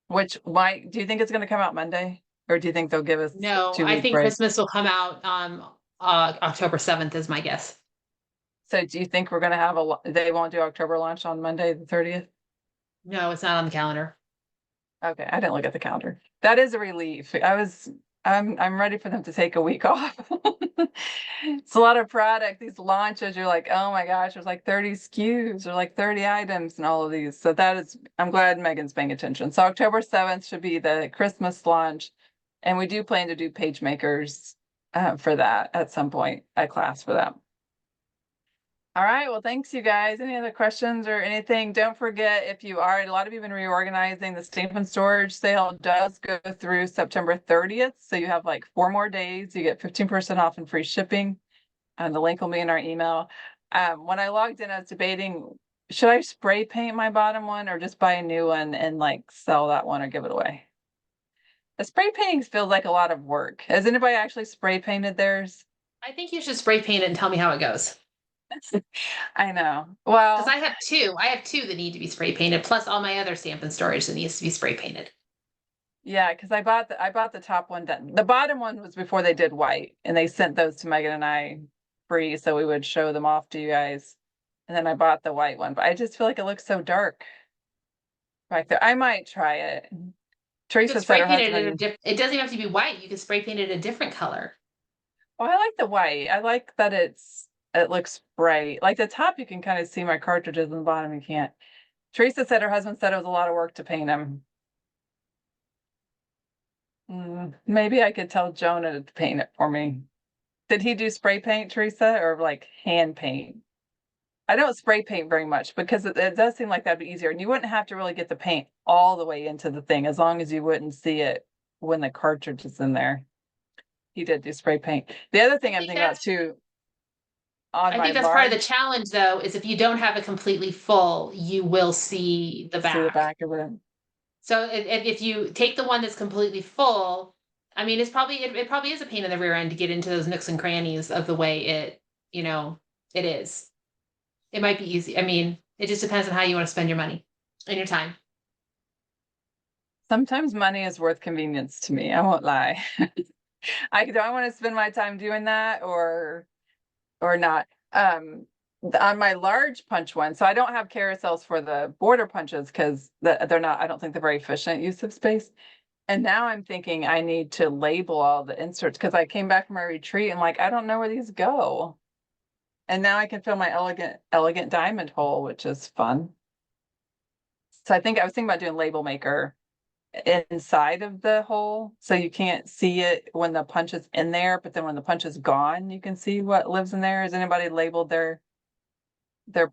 Which do you think it's gonna come out Monday? Or do you think they'll give us No, 2 I week think break? Christmas will come out October 7th is my guess. So do you think we're gonna have they won't do October launch on Monday, the 30th? No, it's not on the calendar. Okay, I didn't look at the calendar. That is a relief. I'm ready for them to take a week off. It's a lot of product, these launches, you're like, oh my gosh, there's like 30 SKUs or like 30 items and all of these. So I'm glad Megan's paying attention. So October 7th should be the Christmas launch. And we do plan to do page makers for that at some point, a class for that. All right. Well, thanks, you guys. Any other questions or anything? Don't forget, if you are, a lot of you have been reorganizing. The stamp and storage sale does go through September 30th. So you have like 4 more days. You get 15% off and free shipping. And the link will be in our email. When I logged in, I was debating, should I spray paint my bottom one or just buy a new one and like sell that one or give it away? The spray painting feels like a lot of work. Has anybody actually spray painted theirs? I think you should spray paint it and tell me how it goes. I know. Because Well, I have two. I have two that need to be spray painted, plus all my other stamp and storage that needs to be spray painted. yeah, because I bought the top one done. The bottom one was before they did white, and they sent those to Megan and I free, so we would show them off to you guys. And then I bought the white one, but I just feel like it looks so dark back there. I might try it. You Teresa could said spray her paint it husband. it doesn't even have to be white. You could spray paint it a different color. Oh, I like the white. I like that it looks bright. Like the top, you can kind of see my cartridges, and the bottom you can't. Teresa said her husband said it was a lot of work to paint them. Maybe I could tell Jonah to paint it for me. Did he do spray paint, Teresa, or like hand paint? I don't spray paint very much because it does seem like that'd be easier. And you wouldn't have to really get the paint all the way into the thing as long as you wouldn't see it when the cartridge is in there. He did do spray paint. The other thing I'm thinking about too, on I my think that's part of the large, challenge, though, is if you don't have it completely full, you will see the see the back. back of it. So if you take the one that's completely full, I mean, it probably is a pain in the rear end to get into those nooks and crannies of the way it is. It might be easy. I mean, it just depends on how you want to spend your money and your time. Sometimes money is worth convenience to me. I won't lie. Do I want to spend my time doing that or not? On my large punch one, so I don't have carousels for the border punches because they're not, I don't think they're very efficient use of space. And now I'm thinking I need to label all the inserts because I came back from my retreat and like, I don't know where these go. And now I can fill my elegant diamond hole, which is fun. So I was thinking about doing label maker inside of the hole so you can't see it when the punch is in there, but then when the punch is gone, you can see what lives in there. Has anybody labeled their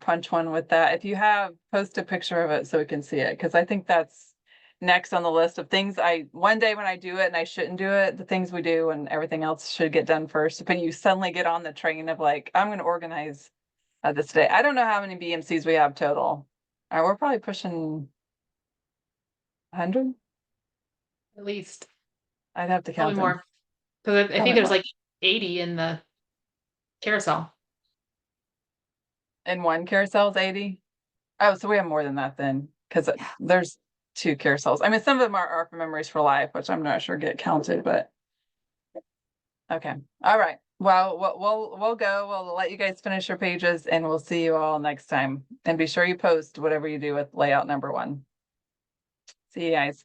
punch one with that? If you have, post a picture of it so we can see it, because I think that's next on the list of things one day when I do it and I shouldn't do it, the things we do and everything else should get done first. But you suddenly get on the train of like, I'm going to organize this day. I don't know how many BMCs we have total. We're probably pushing 100. At least. I'd have to count Probably them. more. Because I think Probably there's more. like 80 in the carousel. And one carousel is 80. Oh, so we have more than that then, because there's 2 carousels. I mean, some of them are for Memories for Life, which I'm not sure get counted, but okay. All right. Well, we'll go. We'll let you guys finish your pages, and we'll see you all next time. And be sure you post whatever you do with layout number 1. See you guys.